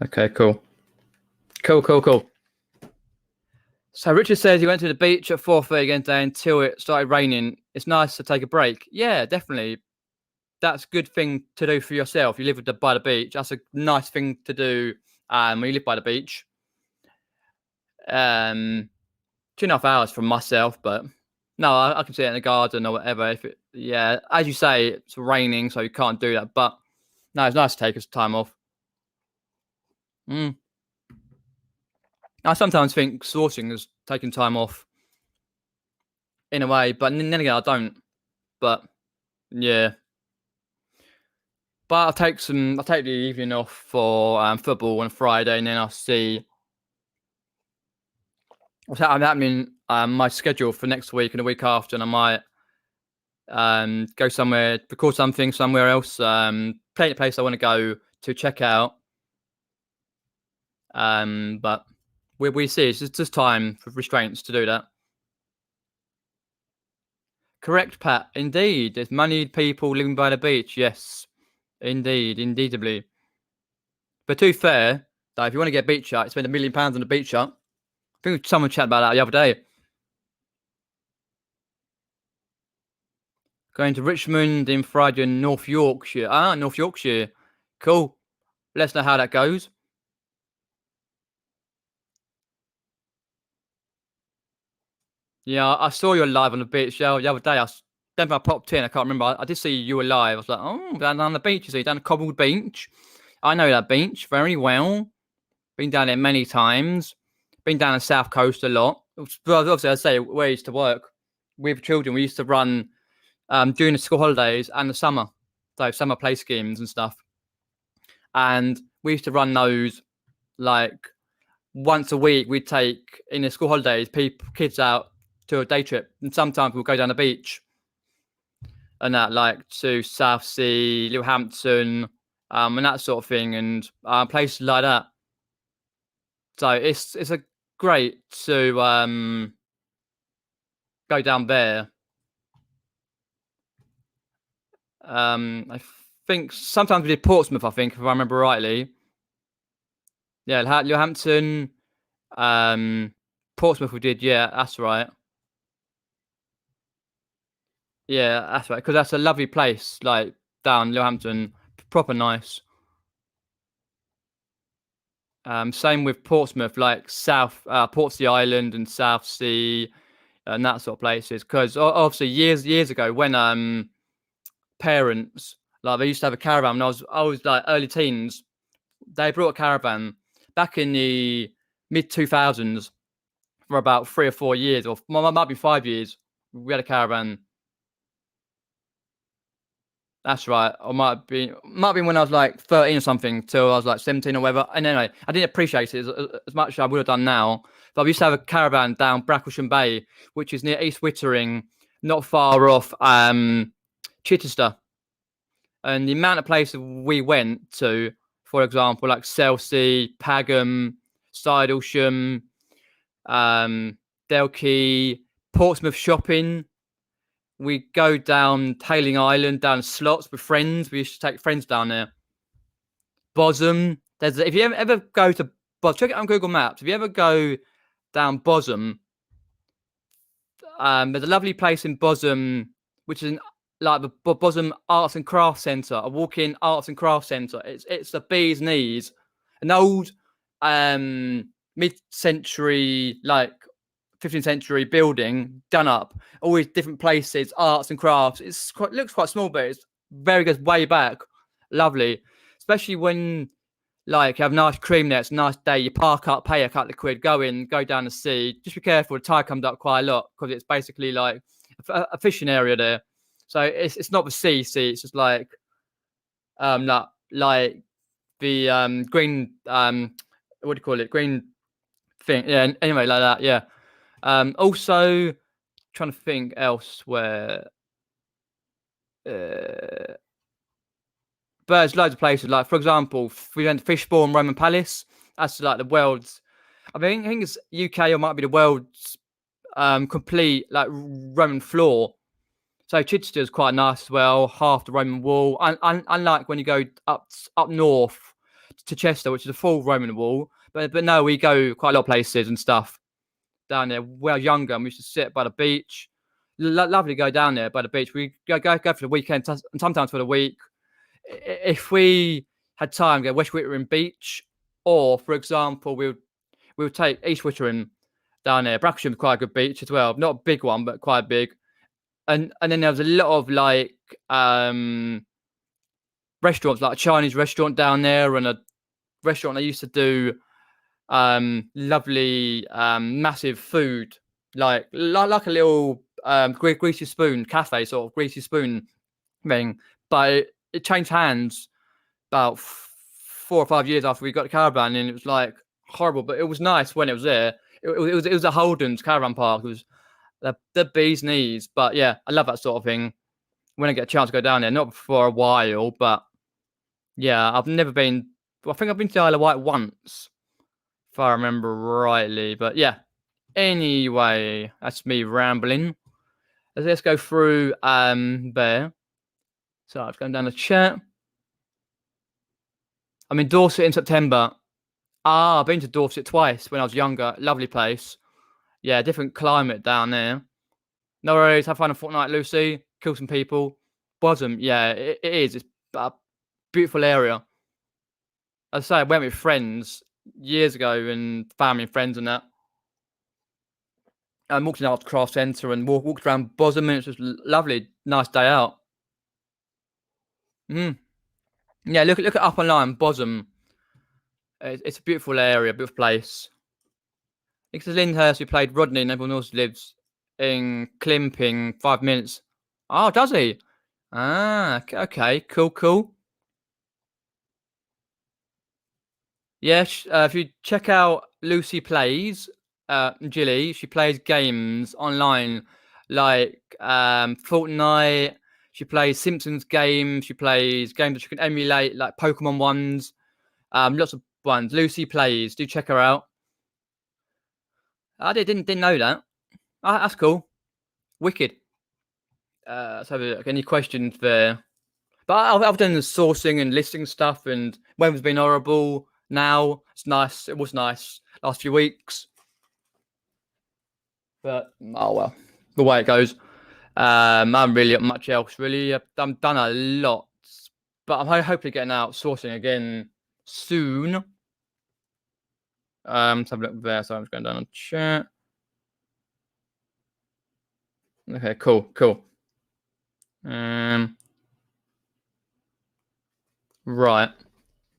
Okay, cool. Cool. So Richard says he went to the beach at 4:30 again today until it started raining. It's nice to take a break. Yeah, definitely. That's a good thing to do for yourself. You live by the beach. That's a nice thing to do when you live by the beach. 2.5 hours from myself, but no, I can see it in the garden or whatever. Yeah, as you say, it's raining, so you can't do that. But no, it's nice to take us time off. I sometimes think sourcing is taking time off in a way, but then again, I don't. But yeah, but I take the evening off for football on Friday, and then I'll see what's happening. My schedule for next week and the week after, and I might go somewhere, record something somewhere else. Plenty of place I want to go to check out. But we see it's just time for restraints to do that. Correct, Pat. Indeed, there's moneyed people living by the beach. Yes, indeedably. But to be fair, though, if you want to get a beach hut, spend £1 million on a beach hut. I think someone chatted about that the other day. Going to Richmond in Friday in North Yorkshire. North Yorkshire. Cool. Let us know how that goes. Yeah, I saw you live on the beach the other day. I popped in. I can't remember. I did see you were live. I was like, oh, down on the beach. You see, down the cobbled beach. I know that beach very well. Been down there many times. Been down the south coast a lot. Obviously, I say where I used to work with children. We used to run during the school holidays and the summer, so summer play schemes and stuff. And we used to run those like once a week. We'd take in the school holidays, kids out to a day trip, and sometimes we'll go down the beach and that, like to Southsea, Littlehampton, and that sort of thing, and places like that. So it's a great to go down there. I think sometimes we did Portsmouth, I think, if I remember rightly. Yeah, Littlehampton, Portsmouth we did, yeah, that's right. Yeah, that's right, because that's a lovely place, like down Littlehampton, proper nice. Same with Portsmouth, like South Portsea Island and Southsea and that sort of places. Because obviously years ago, when parents like they used to have a caravan when I was like early teens, they brought a caravan back in the mid 2000s for about 3 or 4 years, or might be 5 years. We had a caravan. That's right. Or might have been when I was like 13 or something till I was like 17 or whatever. And anyway, I didn't appreciate it as much as I would have done now. But we used to have a caravan down Bracklesham Bay, which is near East Wittering, not far off Chichester. And the amount of places we went to, for example, like Selsey, Pagham, Sidlesham, Delkey, Portsmouth shopping. We go down Tailing Island, down Slots with friends. We used to take friends down there. Bosham. If you ever go to Bosham, check it on Google Maps. If you ever go down Bosham, there's a lovely place in Bosham, which is like the Bosham Arts and Crafts Centre, a walk-in arts and crafts centre. It's the bee's knees, an old mid-century, like 15th century building done up, always different places, arts and crafts. It looks quite small, but it's very good, way back. Lovely, especially when like you have nice cream there. It's a nice day. You park up, pay a couple of quid, go down the sea. Just be careful. The tide comes up quite a lot because it's basically like a fishing area there. So it's not the sea. It's just like like the green what do you call it? Green thing. Yeah. Anyway, like that. Yeah. Also, trying to think elsewhere. But there's loads of places. Like, for example, we went to Fishbourne Roman Palace. That's like the world's. I think it's UK or might be the world's complete like Roman floor. So Chichester is quite nice as well. Half the Roman wall. Unlike when you go up north to Chester, which is a full Roman wall. But no, we go quite a lot of places and stuff down there. When I was younger, and we used to sit by the beach. Lovely to go down there by the beach. We go for the weekend and sometimes for the week. If we had time, go West Wittering Beach, or for example, we would take East Wittering down there. Bracklesham is quite a good beach as well. Not a big one, but quite big. And then there was a lot of like restaurants, like a Chinese restaurant down there, and a restaurant they used to do lovely massive food, like a little greasy spoon cafe, sort of greasy spoon thing. But it changed hands about 4 or 5 years after we got the caravan, and it was like horrible, but it was nice when it was there. It was a Holden's caravan park. It was the bee's knees. But yeah, I love that sort of thing. When I get a chance to go down there, not for a while, but yeah, I've never been. I think I've been to the Isle of Wight once, if I remember rightly. But yeah, anyway, that's me rambling. Let's go through there. So I've gone down the chat. I'm in Dorset in September. I've been to Dorset twice when I was younger. Lovely place. Yeah, different climate down there. No worries. Have fun a fortnight, Lucy. Kill some people. Bosom, yeah, it is. It's a beautiful area. As I say, I went with friends years ago and family and friends and that. I walked in the Arts Craft Centre and walked around Bosom, and it was just lovely, nice day out. Yeah, look it up online, Bosom. It's a beautiful area, beautiful place. It's Lyndhurst, who played Rodney, and everyone else lives in Climping, 5 minutes. Oh, does he? Ah, okay, cool. Yeah, if you check out Lucy Plays, Jilly, she plays games online like Fortnite. She plays Simpsons games. She plays games that you can emulate, like Pokemon ones. Lots of ones. Lucy Plays. Do check her out. I didn't know that. That's cool. Wicked. So any questions there? But I've done the sourcing and listing stuff, and weather's been horrible. Now it's nice. It was nice last few weeks, but oh well, the way it goes. I haven't really got much else really. I've done a lot, but I'm hopefully getting out sourcing again soon. Let's have a look there. So I'm just going down on chat. Okay, cool. Right.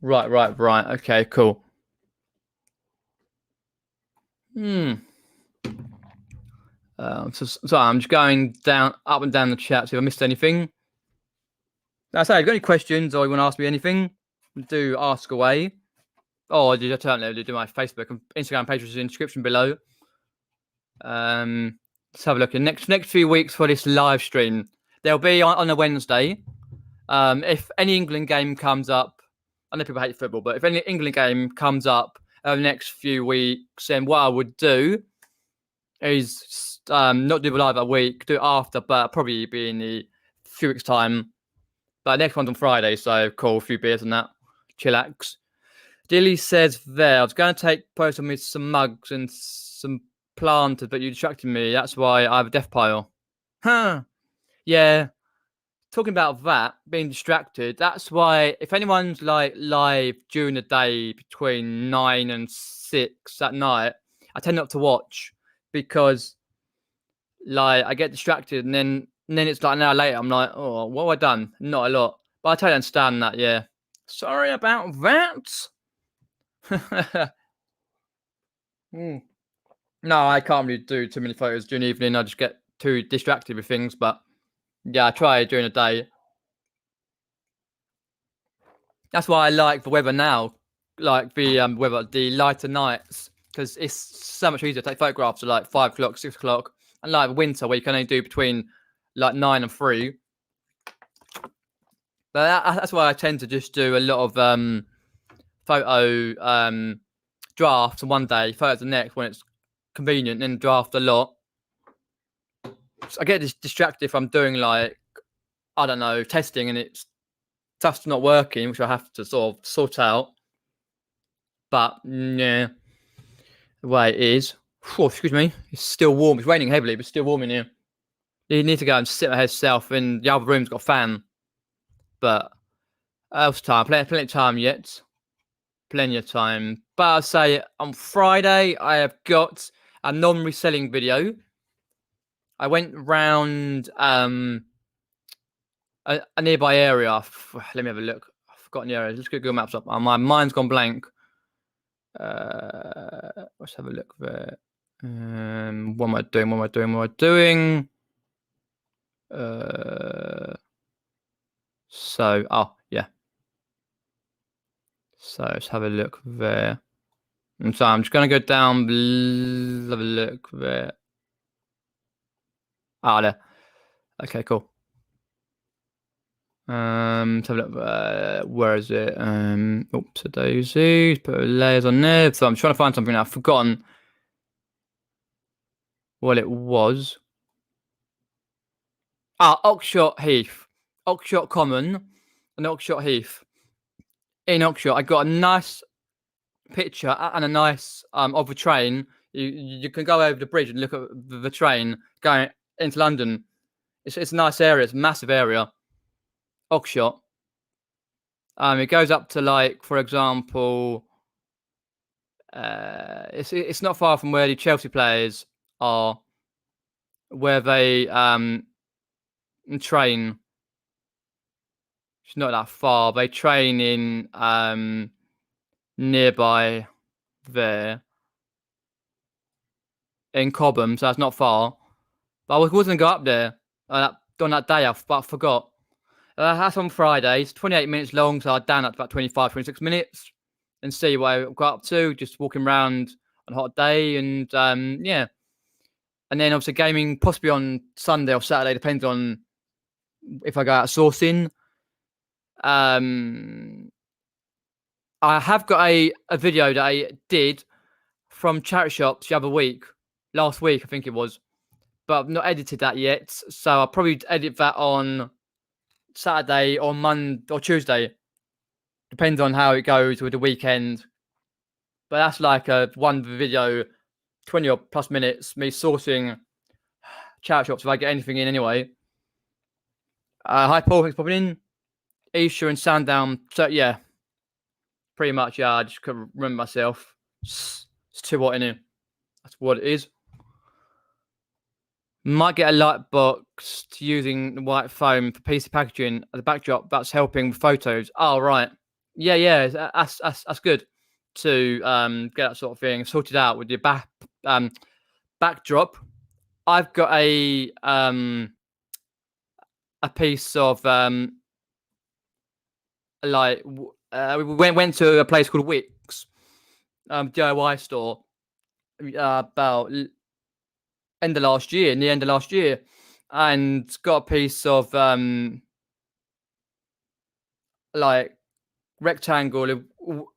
Okay, cool. So I'm just going up and down the chat, see if I missed anything. Now, say, if you've got any questions or you want to ask me anything, do ask away. Or do my Facebook and Instagram page, which is in the description below. Let's have a look. The next few weeks for this live stream, they'll be on a Wednesday. If any England game comes up, I know people hate football, but if any England game comes up over the next few weeks, then what I would do is not do the live a week, do it after, but probably be in a few weeks' time. But next one's on Friday, so cool, a few beers and that. Chillax. Dilly says there, I was going to take post on me some mugs and some planters, but you distracted me. That's why I have a death pile. Huh. Yeah. Talking about that, being distracted, that's why if anyone's like live during the day between 9 and 6 at night, I tend not to watch because like I get distracted and then it's like an hour later, I'm like, oh, what have I done? Not a lot. But I totally understand that, yeah. Sorry about that. No, I can't really do too many photos during the evening. I just get too distracted with things, but yeah, I try during the day. That's why I like the weather now, like the weather, the lighter nights, because it's so much easier to take photographs at like 5 o'clock, 6 o'clock, and like winter where you can only do between like 9 and 3. But that's why I tend to just do a lot of photo drafts on one day, photos the next when it's convenient, and then draft a lot. So I get distracted if I'm doing like, I don't know, testing and it's stuff's not working, which I have to sort out. But yeah, the way it is. Oh, excuse me. It's still warm. It's raining heavily, but still warm in here. You need to go and sit my head south, and the other room's got a fan. But else time, plenty of time yet. Plenty of time. But I'll say on Friday, I have got a non-reselling video. I went round a nearby area. Let me have a look. I've forgotten the area. Let's get Google Maps up. My mind's gone blank. Let's have a look there. What am I doing? Yeah. So let's have a look there. And so I'm just going to go down, have a look there. There. Okay, cool. Let's have a look. Where is it? Oops, a daisy. Put layers on there. So I'm trying to find something now. I've forgotten what it was. Oxshott Heath. Oxshott Common and Oxshott Heath. In Oxshott, I got a nice picture and a nice of a train. You can go over the bridge and look at the train going into London. It's a nice area. It's a massive area. Oxshott. It goes up to, like, for example, it's not far from where the Chelsea players are, where they train. It's not that far. They train in nearby there in Cobham, so that's not far. But I was going to go up there on that day, but I forgot. That's on Friday. It's 28 minutes long, so I'd down up to about 25, 26 minutes and see what I got up to. Just walking around on a hot day, and yeah. And then obviously gaming possibly on Sunday or Saturday, depends on if I go out sourcing. I have got a video that I did from charity shops the other week, last week I think it was, but I've not edited that yet. So I'll probably edit that on Saturday or Monday or Tuesday. Depends on how it goes with the weekend. But that's like a one video, 20 or plus minutes, me sourcing charity shops if I get anything in anyway. Hi Paul, thanks for popping in. Isha and Sandown. So yeah, pretty much, yeah, I just couldn't remember myself. It's too hot in here. That's what it is. Might get a light box to using white foam for piece of packaging as a backdrop. That's helping with photos. Oh, right. Yeah. That's good to get that sort of thing sorted out with your backdrop. I've got a piece of we went to a place called Wix, DIY store, about near the end of last year, and got a piece of like rectangle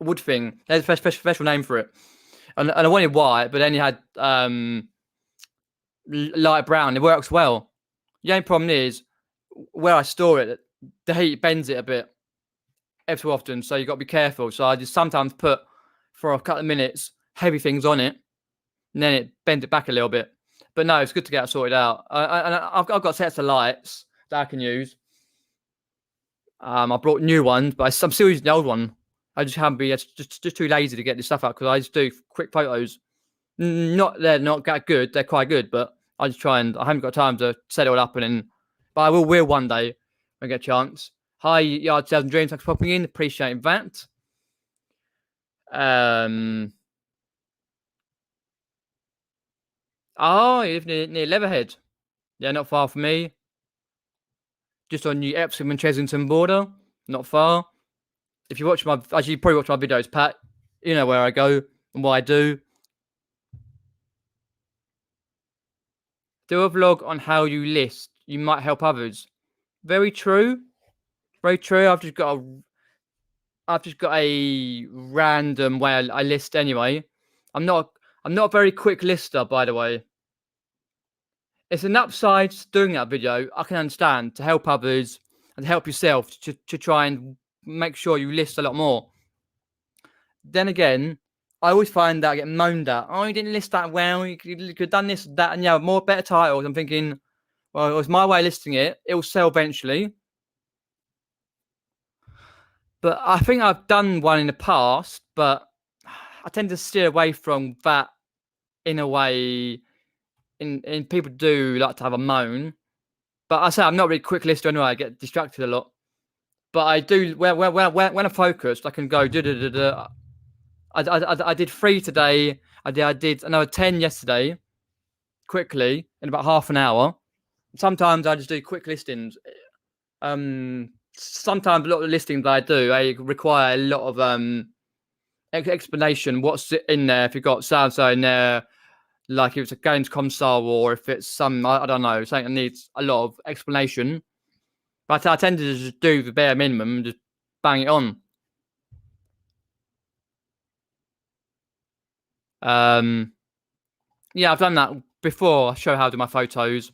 wood thing. There's a special name for it, and I wanted white, but then you had light brown. It works well. The only problem is where I store it, the heat bends it a bit every so often, so you got to be careful. So I just sometimes put for a couple of minutes heavy things on it, and then it bends it back a little bit. But no, it's good to get it sorted out. I've got sets of lights that I can use. I brought new ones, but I'm still using the old one. I just haven't been just too lazy to get this stuff out because I just do quick photos. They're not that good. They're quite good, but I just try and I haven't got time to set it all up and then. But I will one day when I get a chance. Hi, Yard Sales and Dreams. Thanks for popping in. Appreciate that. Oh, you live near Leatherhead. Yeah, not far from me. Just on the Epsom and Chesington border. Not far. If you watch you probably watch my videos, Pat. You know where I go and what I do. Do a vlog on how you list. You might help others. Very true. Very true. I've just got a random way I list anyway. I'm not a very quick lister, by the way. It's an upside to doing that video. I can understand, to help others and help yourself to try and make sure you list a lot more. Then again, I always find that I get moaned at. Oh, you didn't list that well. You could have done this, that, and yeah, more better titles. I'm thinking, well, it was my way of listing it. It will sell eventually. But I think I've done one in the past, but I tend to steer away from that in a way. In people do like to have a moan, but I say I'm not really quick lister anyway. I get distracted a lot. But I do when I'm focused, I can go da da da da. I did 3 today. I did another 10 yesterday, quickly in about half an hour. Sometimes I just do quick listings. Sometimes a lot of the listings I do, I require a lot of explanation. What's in there? If you've got so and so in there, like if it's a games console or if it's some I don't know something that needs a lot of explanation. But I tend to just do the bare minimum and just bang it on. Yeah, I've done that before. I show how I do my photos.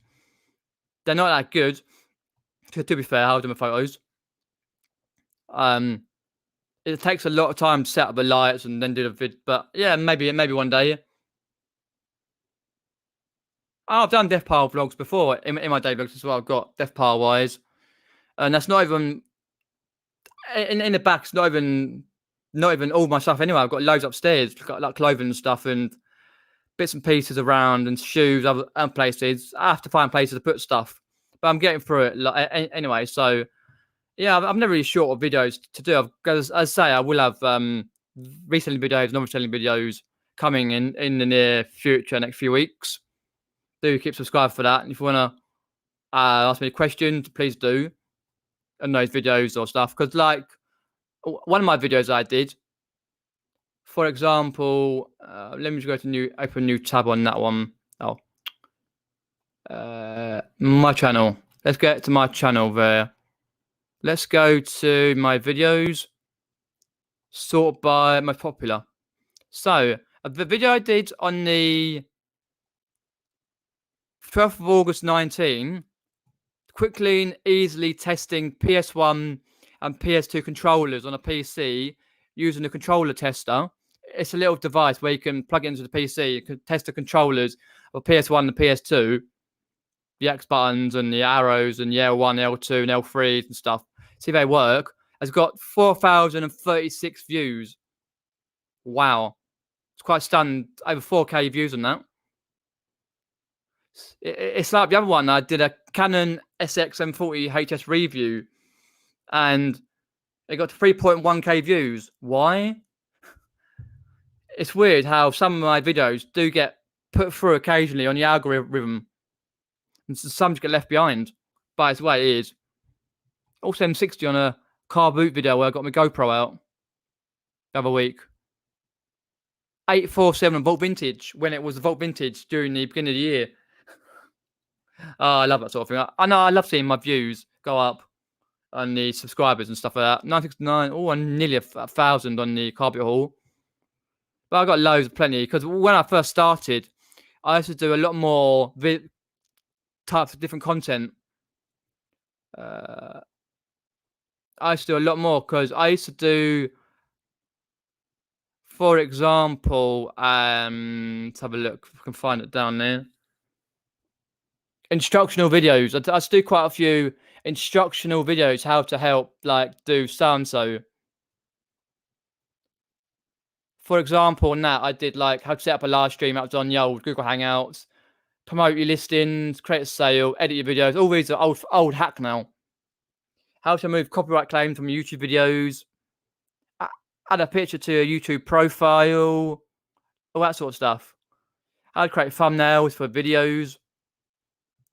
They're not that good. To be fair, how I do my photos. It takes a lot of time to set up the lights and then do the vid. But yeah, maybe one day. Oh, I've done Death Pile vlogs before in my day vlogs as well. I've got Death Pile wise, and that's not even in the back. It's not even all my stuff anyway. I've got loads upstairs. I've got like clothing and stuff and bits and pieces around and shoes and places. I have to find places to put stuff, but I'm getting through it anyway. So yeah, I'm never really short of videos to do. Because as I say, I will have reselling videos, non-reselling videos coming in the near future, next few weeks. Do keep subscribed for that. And if you want to ask me questions, please do on those videos or stuff. Because like one of my videos I did, for example, let me just go to open new tab on that one. Oh, my channel. Let's get to my channel there. Let's go to my videos, sort by most popular. So the video I did on the 12th of August 19, quickly and easily testing PS1 and PS2 controllers on a PC using the controller tester. It's a little device where you can plug it into the PC. You can test the controllers of PS1 and PS2, the X buttons and the arrows and the L1, L2 and L3 and stuff. See if they work. It's got 4,036 views. Wow. It's quite stunned. Over 4K views on that. It's like the other one. I did a Canon SX-M40 HS review and it got 3.1K views. Why? It's weird how some of my videos do get put through occasionally on the algorithm and some just get left behind. But it's the way it is. Also M60 on a Carboot video where I got my GoPro out the other week. 847 Vault Vintage when it was the Vault Vintage during the beginning of the year. Oh, I love that sort of thing. I know I love seeing my views go up on the subscribers and stuff like that. 969, oh, and nearly 1,000 on the Carpet Hall. But I got loads, plenty. Because when I first started, I used to do a lot more types of different content. I used to do a lot more because I used to do, for example, let's have a look if I can find it down there. Instructional videos. I used to do quite a few instructional videos how to help like do so and so. For example, on that I did like how to set up a live stream. That was on the old Google Hangouts. Promote your listings, create a sale, edit your videos. All these are old hack now. How to remove copyright claims from YouTube videos. Add a picture to your YouTube profile. All that sort of stuff. How to create thumbnails for videos.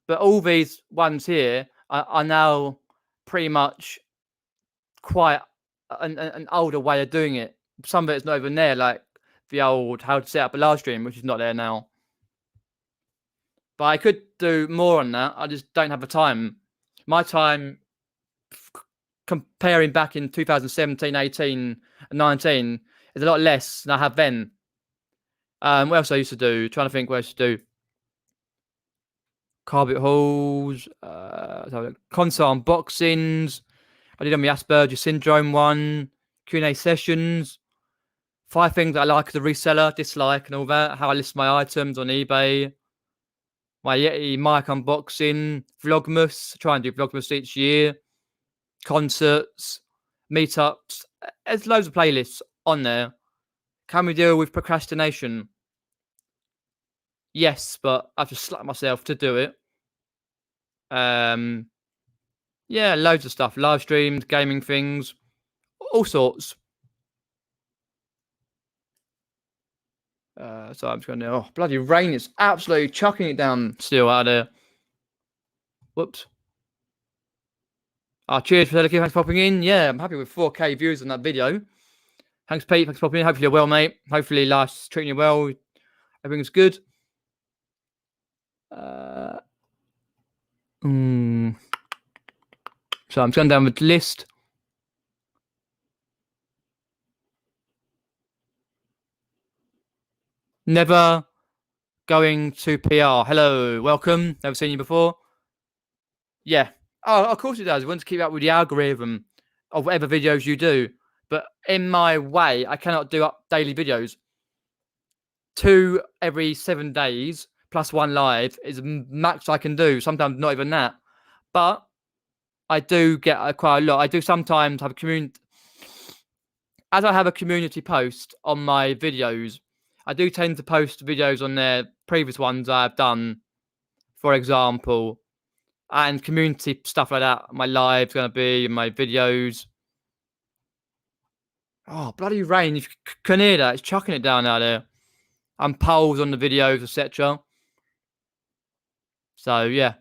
But all these ones here are now pretty much quite an older way of doing it. Some of it's not even there, like the old how to set up a live stream, which is not there now. But I could do more on that. I just don't have the time. My time, comparing back in 2017, 18, and 19, is a lot less than I have then. What else I used to do? Trying to think what I used to do. Carbot hauls, console unboxings. I did on the Asperger syndrome one, Q&A sessions, 5 things I like as a reseller, dislike, and all that. How I list my items on eBay. My Yeti mic unboxing, Vlogmas. Try and do Vlogmas each year. Concerts, meetups. There's loads of playlists on there. Can we deal with procrastination? Yes, but I have to slap myself to do it. Yeah, loads of stuff. Live streams, gaming things, all sorts. So I'm just going to... Oh, bloody rain. It's absolutely chucking it down still out there. Whoops. Cheers for thanks for popping in. Yeah, I'm happy with 4K views on that video. Thanks, Pete. Thanks for popping in. Hopefully you're well, mate. Hopefully life's treating you well. Everything's good. So I'm just going down the list. Never going to PR. Hello, welcome. Never seen you before. Yeah. Oh, of course it does. We want to keep up with the algorithm of whatever videos you do. But in my way, I cannot do up daily videos. 2 every 7 days plus 1 live is max I can do. Sometimes not even that. But I do get quite a lot. I do sometimes have a community. As I have a community post on my videos, I do tend to post videos on their previous ones I've done, for example, and community stuff like that. My live's going to be, my videos. Oh, bloody rain. You can hear that. It's chucking it down out there. And polls on the videos, etc. So, yeah.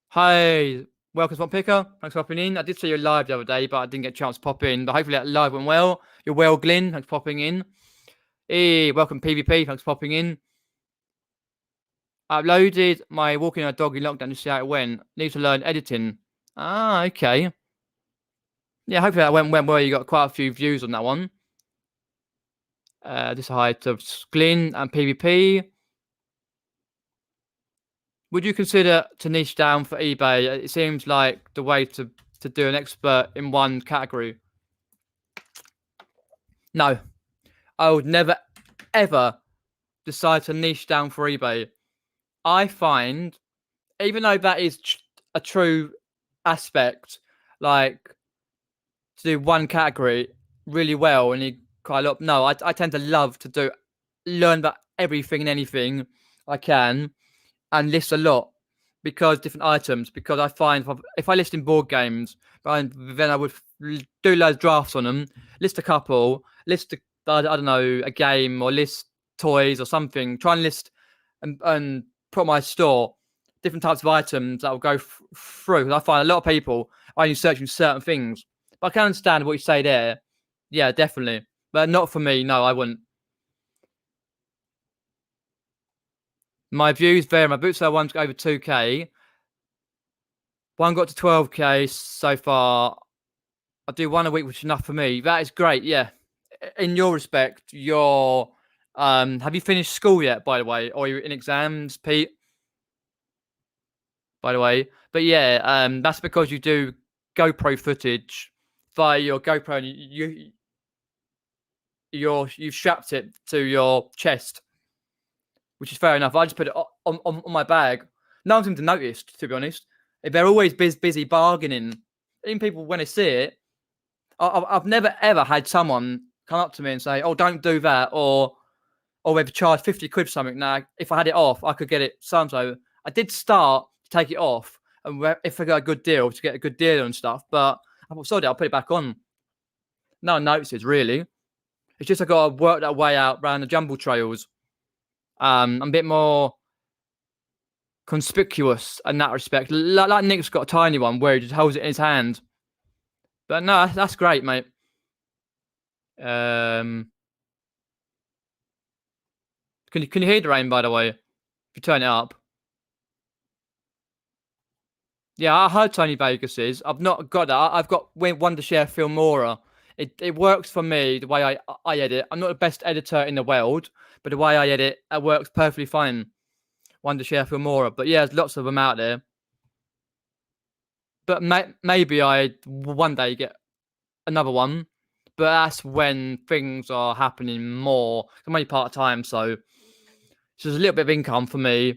Hi. Welcome, Spot Picker. Thanks for popping in. I did see you live the other day, but I didn't get a chance to pop in. But hopefully that live went well. You're well, Glyn. Thanks for popping in. Hey, welcome, PvP. Thanks for popping in. I uploaded my walking a dog in lockdown to see how it went. Need to learn editing. Okay. Yeah, hopefully that went well. You got quite a few views on that one. This height of Glyn and PvP. Would you consider to niche down for eBay? It seems like the way to do an expert in one category. No, I would never, ever decide to niche down for eBay. I find, even though that is a true aspect, like to do one category really well and you quite a lot. No, I tend to love to learn about everything and anything I can and list a lot because different items. Because I find if I list in board games, then I would do loads of drafts on them, list a couple, list I don't know, a game or list toys or something. Try and list and put on my store different types of items that will go through. I find a lot of people are only searching certain things. But I can understand what you say there. Yeah, definitely. But not for me. No, I wouldn't. My views vary. My boot sale one's got over 2K. One got to 12K so far. I do 1 a week, which is enough for me. That is great. Yeah. In your respect, you're... have you finished school yet, by the way? Or are you in exams, Pete? By the way. But yeah, that's because you do GoPro footage via your GoPro and you've strapped it to your chest, which is fair enough. I just put it on my bag. No one seems to notice, to be honest. If they're always busy bargaining, even people when they see it, I've never ever had someone come up to me and say, "Oh, don't do that," or they've charged 50 quid for something. Now, if I had it off, I could get it so. I did start to take it off, and if I got a good deal, to get a good deal and stuff. But I thought, sorry, I'll put it back on. No one notices, really. It's just I got to work that way out around the jumble trails. I'm a bit more conspicuous in that respect. Like Nick's got a tiny one where he just holds it in his hand. But no, that's great, mate. Can you hear the rain, by the way? If you turn it up. Yeah, I heard Tony Vegas's. I've not got that. I've got Wondershare Filmora. It works for me the way I edit. I'm not the best editor in the world, but the way I edit, it works perfectly fine. Wondershare Filmora. But yeah, there's lots of them out there. But maybe I one day get another one. but that's when things are happening more. I'm only part-time, so there's a little bit of income for me.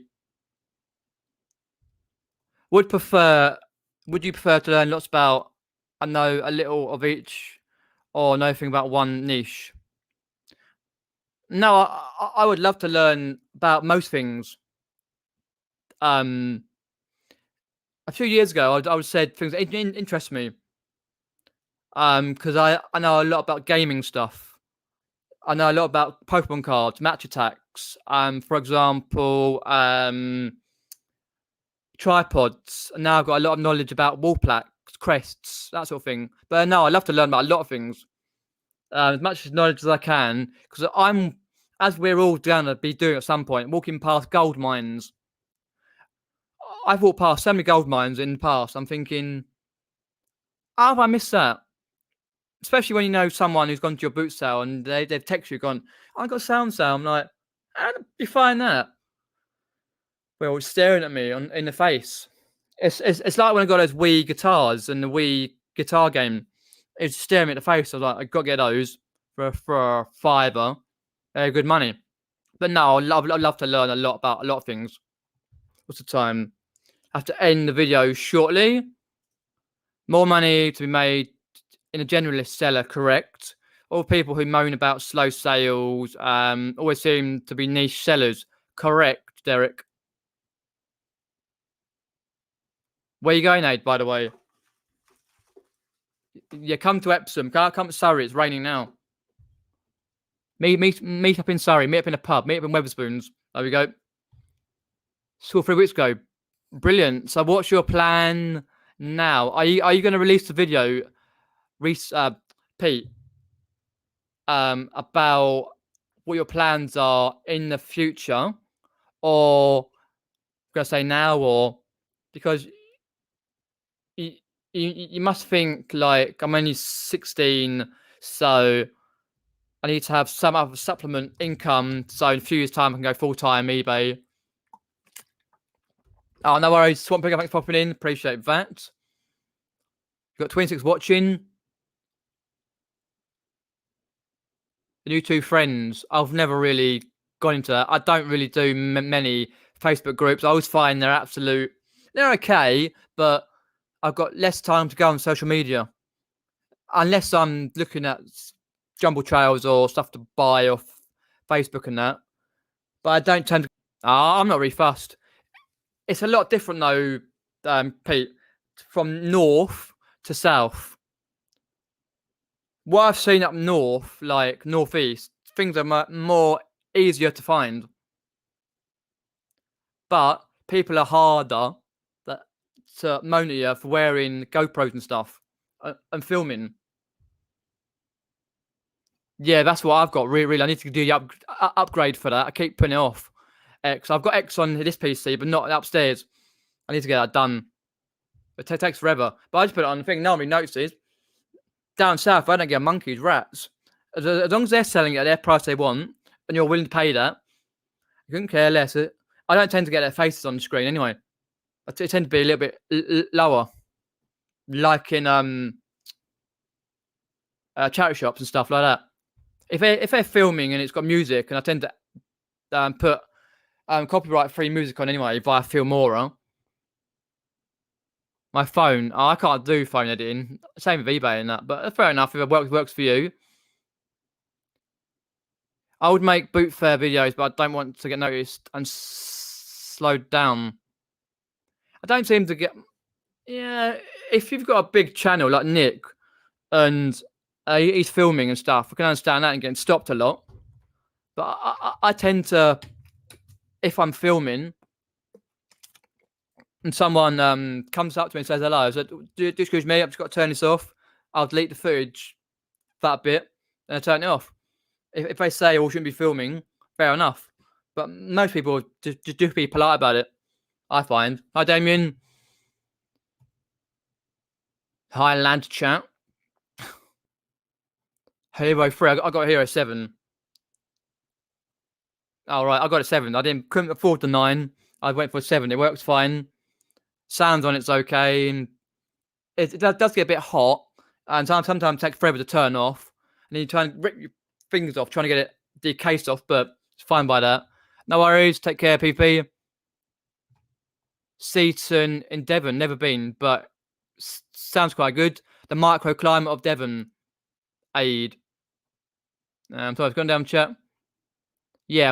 Would you prefer to learn lots about, I know, a little of each, or nothing about one niche? No, I would love to learn about most things. A few years ago, I would said things that interest me. Because I know a lot about gaming stuff. I know a lot about Pokemon cards, match attacks. For example, tripods. And now I've got a lot of knowledge about wall plaques, crests, that sort of thing. But no, I love to learn about a lot of things. As much knowledge as I can, because as we're all gonna be doing at some point, walking past gold mines. I've walked past so many gold mines in the past. I'm thinking, how have I missed that? Especially when you know someone who's gone to your boot sale and they've texted you, gone, I got a sound sale. I'm like, how did you find that? Well, it's staring at me in the face. It's like when I got those Wii guitars and the Wii guitar game. It's staring me at the face. I was like, I got to get those for a fiver. They're good money. But no, I'd love to learn a lot about a lot of things. What's the time? I have to end the video shortly. More money to be made in a generalist seller, correct? All people who moan about slow sales always seem to be niche sellers, correct, Derek? Where you going, Aid, by the way? Yeah, come to Epsom. Come to Surrey. It's raining now. Meet up in Surrey. Meet up in a pub. Meet up in Wetherspoons. There we go. Saw 3 weeks ago. Brilliant. So what's your plan now? Are you going to release the video, Pete, about what your plans are in the future, or going to say now, or because you must think like I'm only 16, so I need to have some other supplement income. So in a few years' time, I can go full-time eBay. Oh, no worries. Swamp Pig, thanks for popping in. Appreciate that. You've got 26 watching. The new 2 friends. I've never really gone into that. I don't really do many Facebook groups. I always find they're okay, but I've got less time to go on social media. Unless I'm looking at jumble trails or stuff to buy off Facebook and that. But I don't tend to... I'm not really fussed. It's a lot different though, Pete, from north to south. What I've seen up north, like northeast, things are more easier to find. But people are harder to moan at you for wearing GoPros and stuff and filming. Yeah, that's what I've got. Really, I need to do the upgrade for that. I keep putting it off. X. I've got X on this PC, but not upstairs. I need to get that done. It takes forever. But I just put it on the thing. No one really notices. Down south, I don't get monkeys, rats. As long as they're selling it at their price they want, and you're willing to pay that, you couldn't care less. I don't tend to get their faces on the screen anyway. I tend to be a little bit lower, like in charity shops and stuff like that. If they're filming and it's got music, and I tend to put copyright-free music on anyway via Filmora. My phone, I can't do phone editing. Same with eBay and that, but fair enough. If it works for you. I would make boot fair videos, but I don't want to get noticed and slowed down. I don't seem to get... Yeah, if you've got a big channel like Nick and he's filming and stuff, I can understand that and getting stopped a lot. But I tend to, if I'm filming and someone comes up to me and says hello, I said, do excuse me, I've just got to turn this off. I'll delete the footage, that bit, and I turn it off. If they say, we shouldn't be filming, fair enough. But most people just do be polite about it, I find. Hi, Damien. Hi, Land Chat. Hero 3, I got Hero 7. All right, I got a 7. Couldn't afford the 9. I went for a 7. It works fine. Sounds on it's okay. And it does get a bit hot, and sometimes it takes forever to turn off. and you try and rip your fingers off, trying to get the case off, but it's fine by that. No worries. Take care, PP. Seaton in Devon, never been, but sounds quite good. The microclimate of Devon, aid. So I was going down chat. Yeah,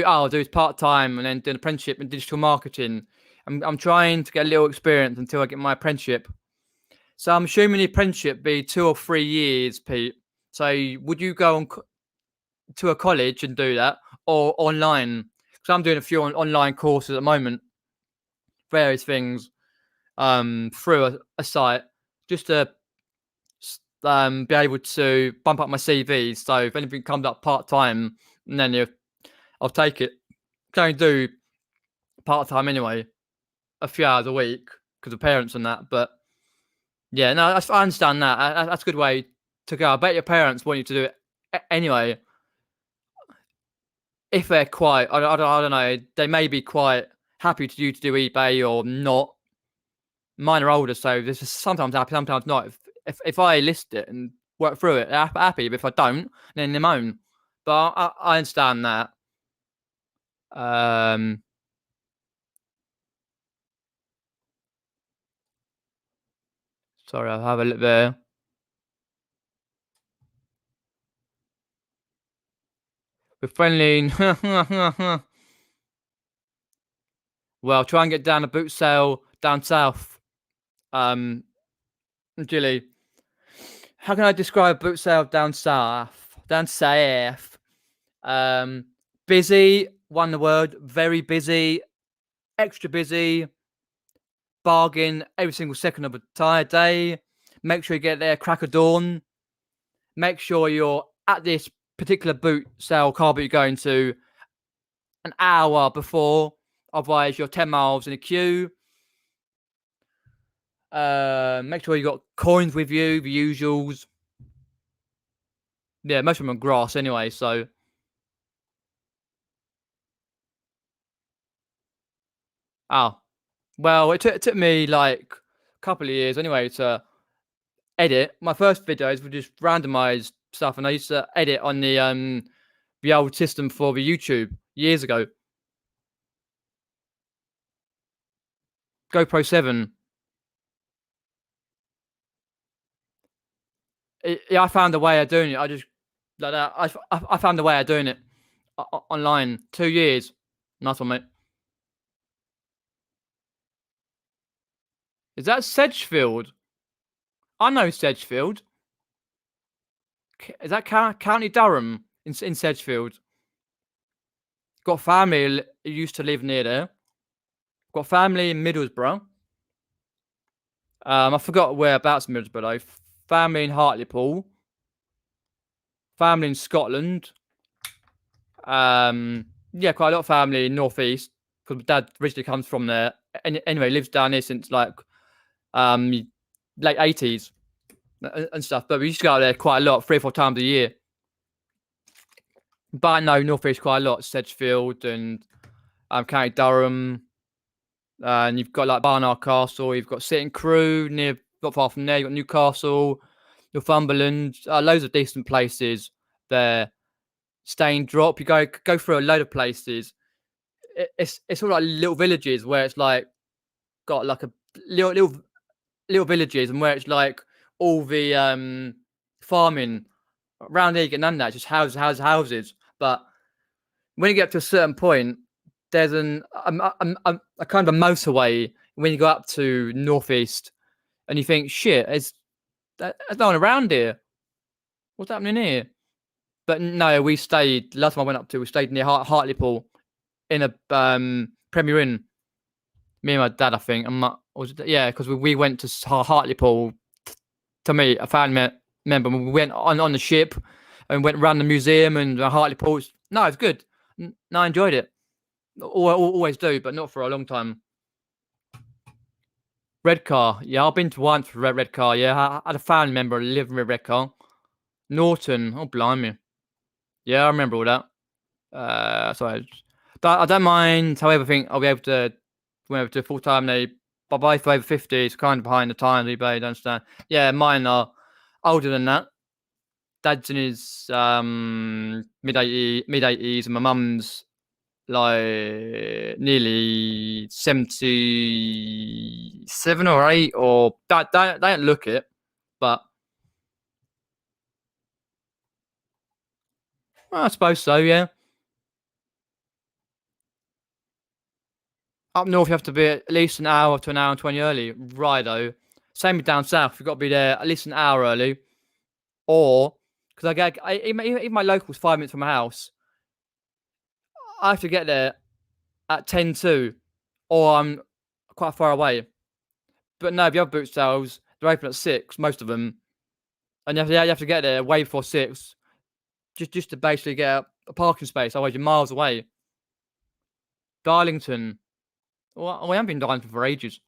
I'll do it part-time and then do an apprenticeship in digital marketing. I'm trying to get a little experience until I get my apprenticeship. So I'm assuming the apprenticeship be 2 or 3 years, Pete. So would you go on to a college and do that, or online? Because I'm doing a few online courses at the moment, various things, through a site, just to be able to bump up my CV. So if anything comes up part-time, and then I'll take it. Can only do part-time anyway, a few hours a week because of parents and that. But yeah, no, I understand that. That's a good way to go. I bet your parents want you to do it anyway. If they're quite, I don't know, they may be quite happy to you to do eBay or not. Mine are older, so this is sometimes happy, sometimes not. If I list it and work through it, they're happy. But if I don't, then they moan. But I understand that. Sorry, I'll have a look there. We're friendly. Well, try and get down a boot sale down south. Gilly. How can I describe boot sale down south? Down south. Busy, one word, very busy, extra busy, bargain every single second of the entire day. Make sure you get there crack of dawn. Make sure you're at this particular boot sale car boot you're going to an hour before. Otherwise, you're 10 miles in a queue. Make sure you got coins with you, the usuals. Yeah, most of them are grass anyway, so. Oh. Well, it took me like a couple of years anyway to edit. My first videos were just randomized stuff, and I used to edit on the old system for the YouTube years ago. GoPro 7. I found a way of doing it. I just like that. I found a way of doing it online. 2 years. Nice one, mate. Is that Sedgefield? I know Sedgefield. Is that County Durham in Sedgefield? Got family who used to live near there. Got family in Middlesbrough. I forgot whereabouts in Middlesbrough though. Family in Hartlepool. Family in Scotland. Yeah, quite a lot of family in North East because my dad originally comes from there. Anyway, lives down here since like late 80s and stuff. But we used to go out there quite a lot, 3 or 4 times a year. But I know North East quite a lot, Sedgefield and County Durham. And you've got like Barnard Castle, you've got Sitting Crew near, not far from there. You've got Newcastle, Northumberland, loads of decent places there. Stain Drop, you go through a load of places. It's all like little villages where it's like got like a little villages, and where it's like all the farming around here. You get none of that, just houses. But when you get to a certain point, there's a kind of a motorway when you go up to Northeast, and you think, shit, there's no one around here. What's happening here? But no, we stayed. Last time I went up to, we stayed near Hartlepool in a Premier Inn. Me and my dad, I think, and because we went to Hartlepool to meet a family member. We went on the ship and went around the museum and Hartlepool. No, it's good. No, I enjoyed it. Always do, but not for a long time. Redcar, yeah, I've been to once for Redcar. Yeah, I had a family member living in Redcar. Norton, oh blimey. Yeah, I remember all that. Sorry, but I don't mind. However, I think I'll be able to went over to full time. They buy for over 50. It's kind of behind the times. eBay, don't understand. Yeah, mine are older than that. dad's in his mid 80s, and my mum's like nearly 77 or 8, or that they don't look it, but well, I suppose so. Yeah. Up north, you have to be at least an hour to an hour and 20 early. Righto. Same with down south. You've got to be there at least an hour early. Or, because even my local's 5 minutes from my house, I have to get there at 10 to, or I'm quite far away. But no, the other boot sales, they're open at 6, most of them. And you have to get there way before 6, just to basically get a parking space. Otherwise, you're miles away. Darlington. Well, I haven't been to Darlington for ages.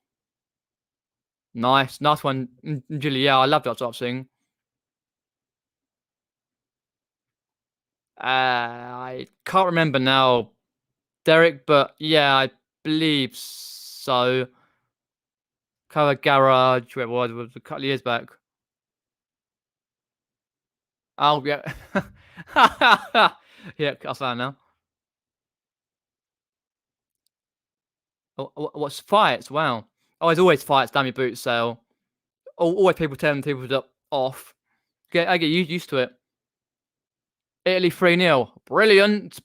Nice one, Julie. Yeah, I love that sort of thing. I can't remember now, Derek, but yeah, I believe so. Cover Garage, where it was a couple of years back. Oh yeah, yeah, I found now. What's fights? Wow. Oh, there's always fights. Damn your boot sale. Always people telling people off. I get used to it. Italy 3-0. Brilliant.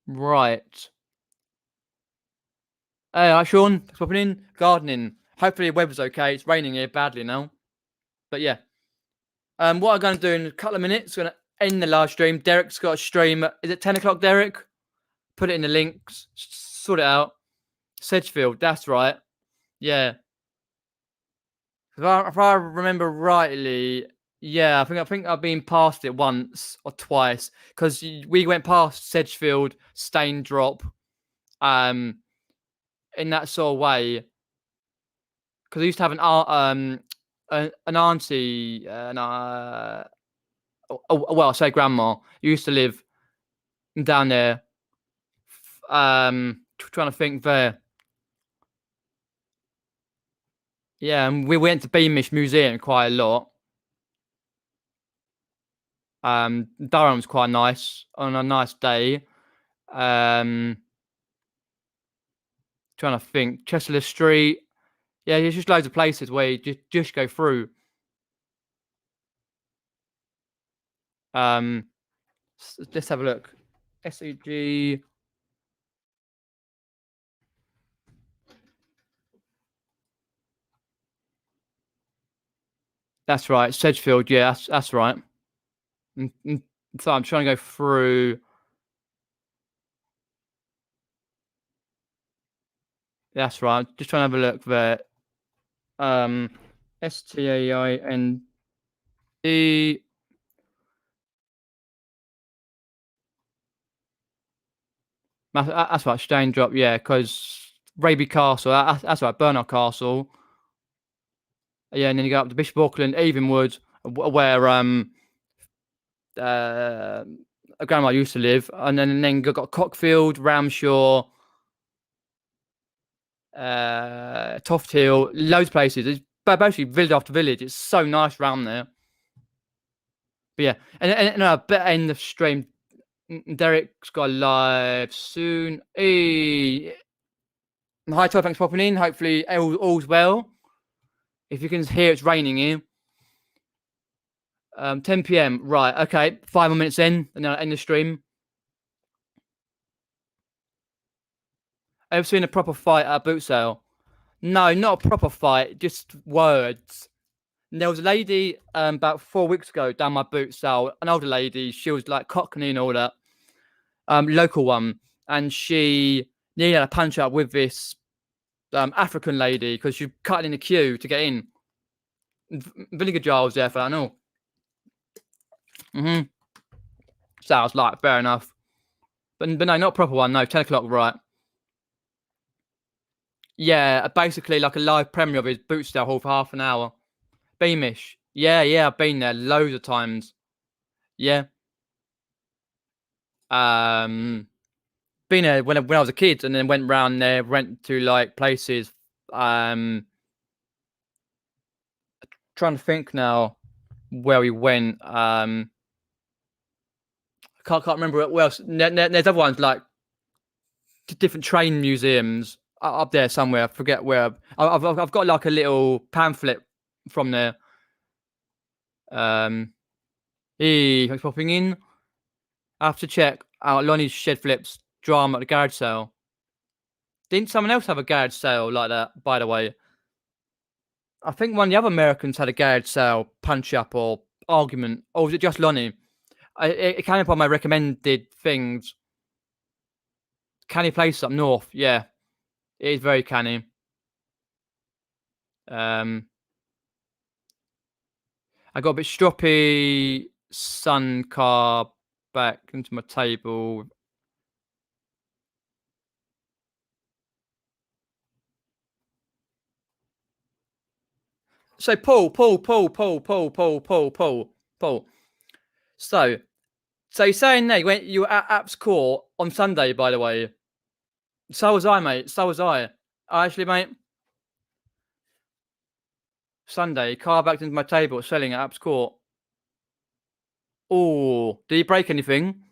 Right. Hey, hi Sean. Thanks for popping in. Gardening. Hopefully the weather's okay. It's raining here badly now. But yeah. What I'm going to do in a couple of minutes, going to end the live stream. Derek's got a stream. Is it 10 o'clock, Derek? Put it in the links. Sort it out. Sedgefield. That's right. Yeah. If I remember rightly, yeah, I think I've been past it once or twice, because we went past Sedgefield, Staindrop, in that sort of way. Because I used to have an auntie, well, I say grandma, used to live down there. Trying to think there. Yeah, and we went to Beamish Museum quite a lot. Durham's quite nice on a nice day. Trying to think. Chester Street. Yeah, there's just loads of places where you just go through. Let's have a look. SEG. That's right, Sedgefield. Yeah, that's right. So I'm trying to go through. That's right. Just trying to have a look there. STAIND. That's right, Staindrop. Yeah, because Raby Castle. That's right, Bernard Castle. Yeah, and then you go up to Bishop Auckland, Evenwood, where a grandma used to live, and then you got Cockfield, Ramshaw, Toft Hill, loads of places. It's basically village after village. It's so nice round there. But yeah, and I better end the stream. Derek's got live soon. Hey, hi, Todd. Thanks for popping in. Hopefully, all's well. If you can hear, it's raining here. 10 p.m. Right. Okay. 5 more minutes in, and then I'll end the stream. Ever seen a proper fight at a boot sale? No, not a proper fight. Just words. And there was a lady about 4 weeks ago down my boot sale. An older lady. She was like Cockney and all that. Local one, and she nearly had a punch up with this African lady because she cut in the queue to get in. Vinegar jar was there for that and all. So I was like, fair enough. But no, not a proper one. No, 10 o'clock, right. Yeah, basically like a live premiere of his boot sale hall for half an hour. Beamish. Yeah, I've been there loads of times. Yeah. Been there when I was a kid, and then went round there, went to like places. Trying to think now where we went. Can't remember what else. There's other ones like different train museums up there somewhere. I forget where. I've got like a little pamphlet from there. Hey, thanks for popping in. I have to check out Lonnie's shed flips drama at the garage sale. Didn't someone else have a garage sale like that, by the way? I think one of the other Americans had a garage sale punch up or argument. Or was it just Lonnie? It came up on my recommended things. Canny place up north. Yeah, it is very canny. I got a bit stroppy sun car back into my table. So Paul. So you're saying there you were at Apps Court on Sunday, by the way. So was I, mate. So was I. Actually, mate. Sunday, car backed into my table, selling at Apps Court. Oh, did he break anything?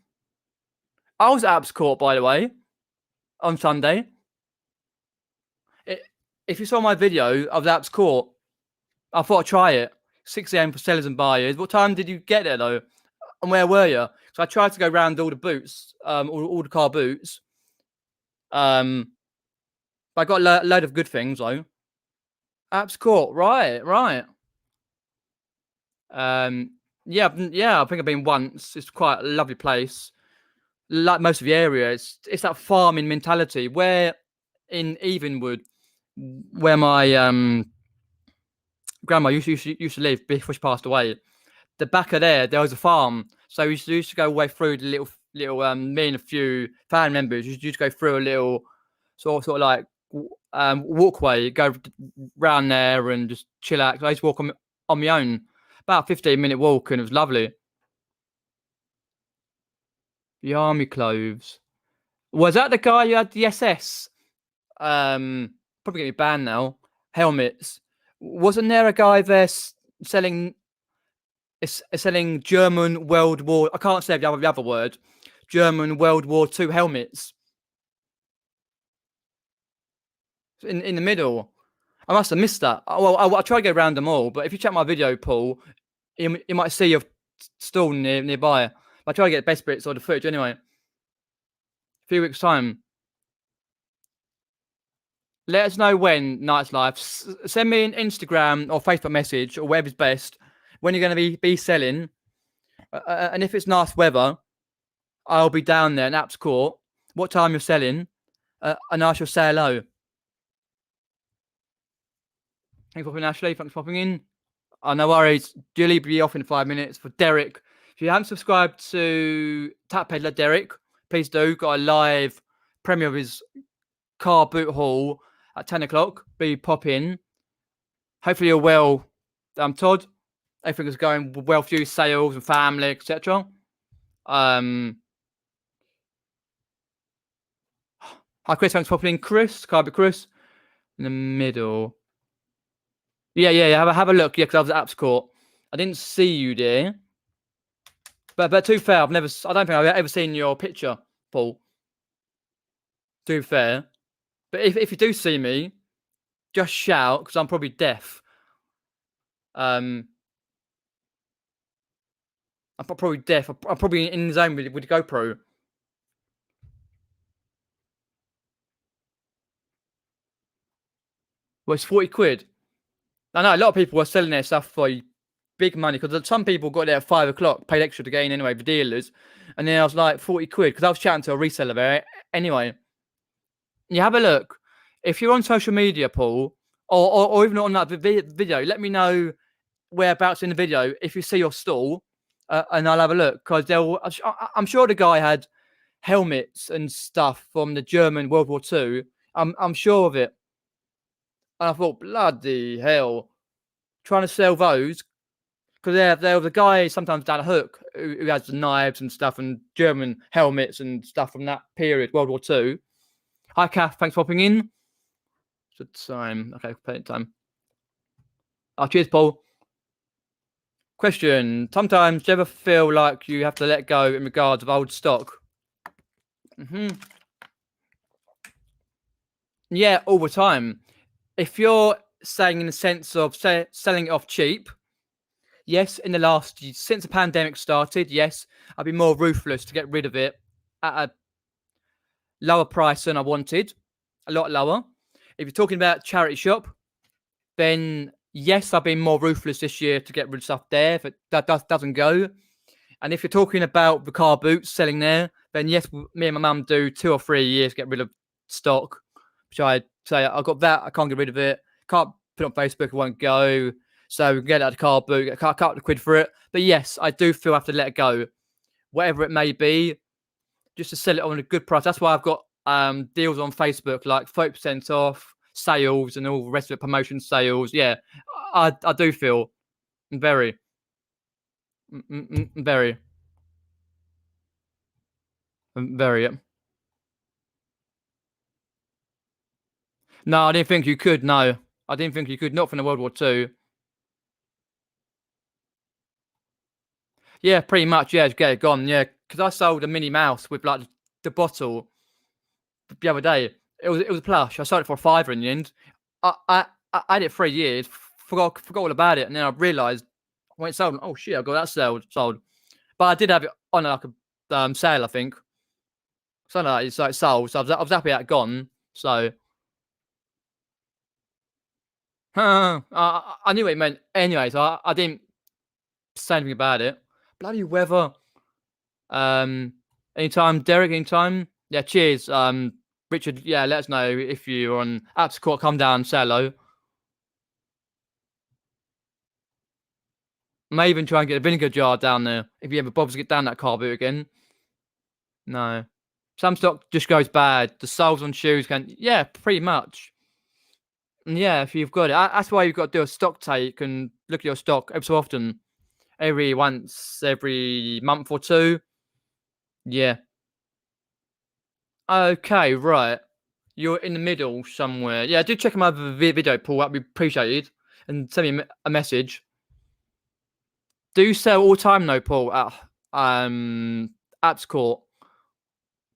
I was at Apps Court, by the way, on Sunday. If you saw my video of the Apps Court, I thought I'd try it. 6 a.m. for sellers and buyers. What time did you get there, though? And where were you? So I tried to go around all the boots, all the car boots. But I got a load of good things, though. Apps Court, right. Yeah, I think I've been once. It's quite a lovely place. Like most of the area, it's that farming mentality. Where in Evenwood, where my grandma used to live before she passed away, the back of there was a farm. So we used to go way through the little me and a few family members used to go through a little sort of like walkway, go round there and just chill out. I used to walk on my own, about a 15-minute walk, and it was lovely. The army clothes. Was that the guy who had the SS? Probably getting banned now. Helmets. Wasn't there a guy there selling German World War? I can't say the other word. German World War II helmets. In the middle. I must have missed that. Well, I'll try to go around them all, but if you check my video, Paul, you might see a stall nearby. I try to get the best bits or the footage anyway. A few weeks' time. Let us know when Night's Live. Send me an Instagram or Facebook message or whatever's best when you're going to be selling. And if it's nice weather, I'll be down there in Apps Court. What time you're selling, and I shall say hello. Thanks for popping in, Ashley. Thanks for popping in. No worries. Julie will be off in 5 minutes. For Derek, if you haven't subscribed to Tap Peddler Derek, please do. Got a live premiere of his car boot haul at 10 o'clock. Be pop in. Hopefully you're well, Todd. Everything is going well for you, sales and family, etc. Hi Chris, thanks for popping in. Chris, Chris, in the middle. Yeah. Have a look. Yeah, because I was at Apps Court. I didn't see you there. But to be fair, I don't think I've ever seen your picture, Paul. To be fair. But if you do see me, just shout, because I'm probably deaf. I'm probably deaf. I'm probably in the zone with the GoPro. Well, it's 40 quid. I know a lot of people were selling their stuff for big money, because some people got there at 5 o'clock, paid extra to get in anyway, the dealers. And then I was like, 40 quid, because I was chatting to a reseller there anyway. You have a look. If you're on social media, Paul, or even on that video, let me know whereabouts in the video if you see your stall, and I'll have a look, because I'm sure the guy had helmets and stuff from the German World War II. I'm sure of it. And I thought, bloody hell, trying to sell those, because they're the guy sometimes down a hook who has the knives and stuff and German helmets and stuff from that period, World War II. Hi, Kath, thanks for popping in. It's time. Okay, plenty of time. Oh, cheers, Paul. Question. Sometimes do you ever feel like you have to let go in regards of old stock? Yeah, all the time. If you're saying in the sense of selling it off cheap, yes, since the pandemic started, yes, I've been more ruthless to get rid of it at a lower price than I wanted, a lot lower. If you're talking about charity shop, then yes, I've been more ruthless this year to get rid of stuff there if that doesn't go. And if you're talking about the Carboots selling there, then yes, me and my mum do 2 or 3 years to get rid of stock, which I say I got that, I can't get rid of it, can't put it on Facebook, it won't go. So we can get out of the car boot, get a couple of quid for it. But yes, I do feel I have to let it go, whatever it may be, just to sell it on a good price. That's why I've got deals on Facebook, like 30% off, sales, and all the rest of it, promotion sales. Yeah, I do feel very, very, very. No, I didn't think you could. No, I didn't think you could. Not from the World War Two. Yeah, pretty much. Yeah, to get it gone. Yeah, because I sold a Minnie Mouse with like the bottle the other day. It was a plush. I sold it for £5 in the end. I had it 3 years. Forgot all about it, and then I realised when it sold. Oh shit! I got that sold. But I did have it on like a sale, I think. Something like that. It's like sold. So I was happy that gone. So I knew what it meant. Anyway, so I didn't say anything about it. Bloody weather. Anytime, Derek. Anytime. Yeah. Cheers. Richard. Yeah. Let us know if you're on Apps Court. Come down, say hello. May even try and get a vinegar jar down there if you ever bother to get down that car boot again. No. Some stock just goes bad. The soles on shoes can. Yeah, pretty much. And yeah, if you've got it, that's why you've got to do a stock take and look at your stock every so often, every month or two. Yeah. Okay, right. You're in the middle somewhere. Yeah, do check my other video, Paul. That'd be appreciated. And send me a message. Do you sell all the time, though, Paul, at Apps Court?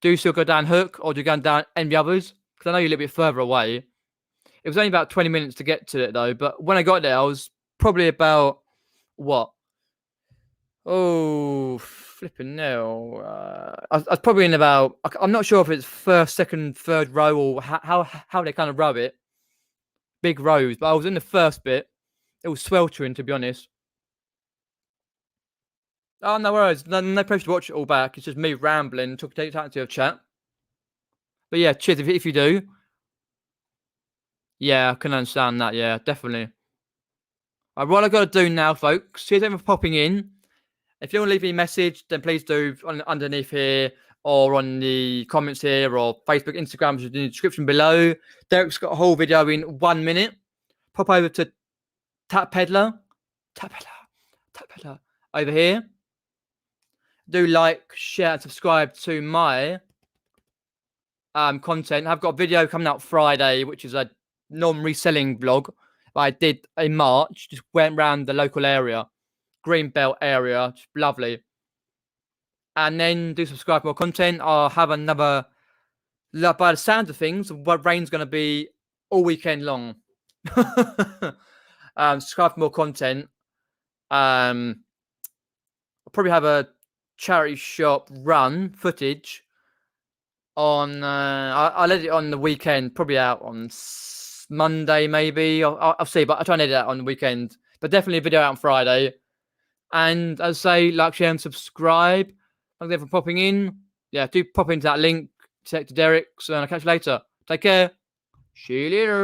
Do you still go down Hook or do you go down any others? Because I know you're a little bit further away. It was only about 20 minutes to get to it, though. But when I got there, I was probably about, what? Oh, flipping now. I was probably in about, I'm not sure if it's first, second, third row or how they kind of row it. Big rows. But I was in the first bit. It was sweltering, to be honest. Oh, no worries. No pressure to watch it all back. It's just me rambling. Take time to have a chat. But yeah, cheers if you do. Yeah, I can understand that. Yeah, definitely. What I've got to do now, folks. Cheers everyone for popping in. If you want to leave me a message, then please do underneath here or on the comments here or Facebook, Instagram, which is in the description below. Derek's got a whole video in 1 minute. Pop over to Tap Peddler over here. Do like, share, and subscribe to my content. I've got a video coming out Friday, which is a non-reselling vlog I did in March. Just went around the local area, Greenbelt area, just lovely. And then do subscribe for more content. I'll have another, by the sound of things, what rain's going to be all weekend long. Subscribe for more content. I'll probably have a charity shop run footage on I'll edit it on the weekend, probably out on Monday maybe. I'll see, but I'll try and edit that on the weekend. But definitely a video out on Friday. And as I say, like, share, and subscribe. Thanks everyone for popping in. Yeah, do pop into that link, to Derek. So I'll catch you later. Take care. See you later.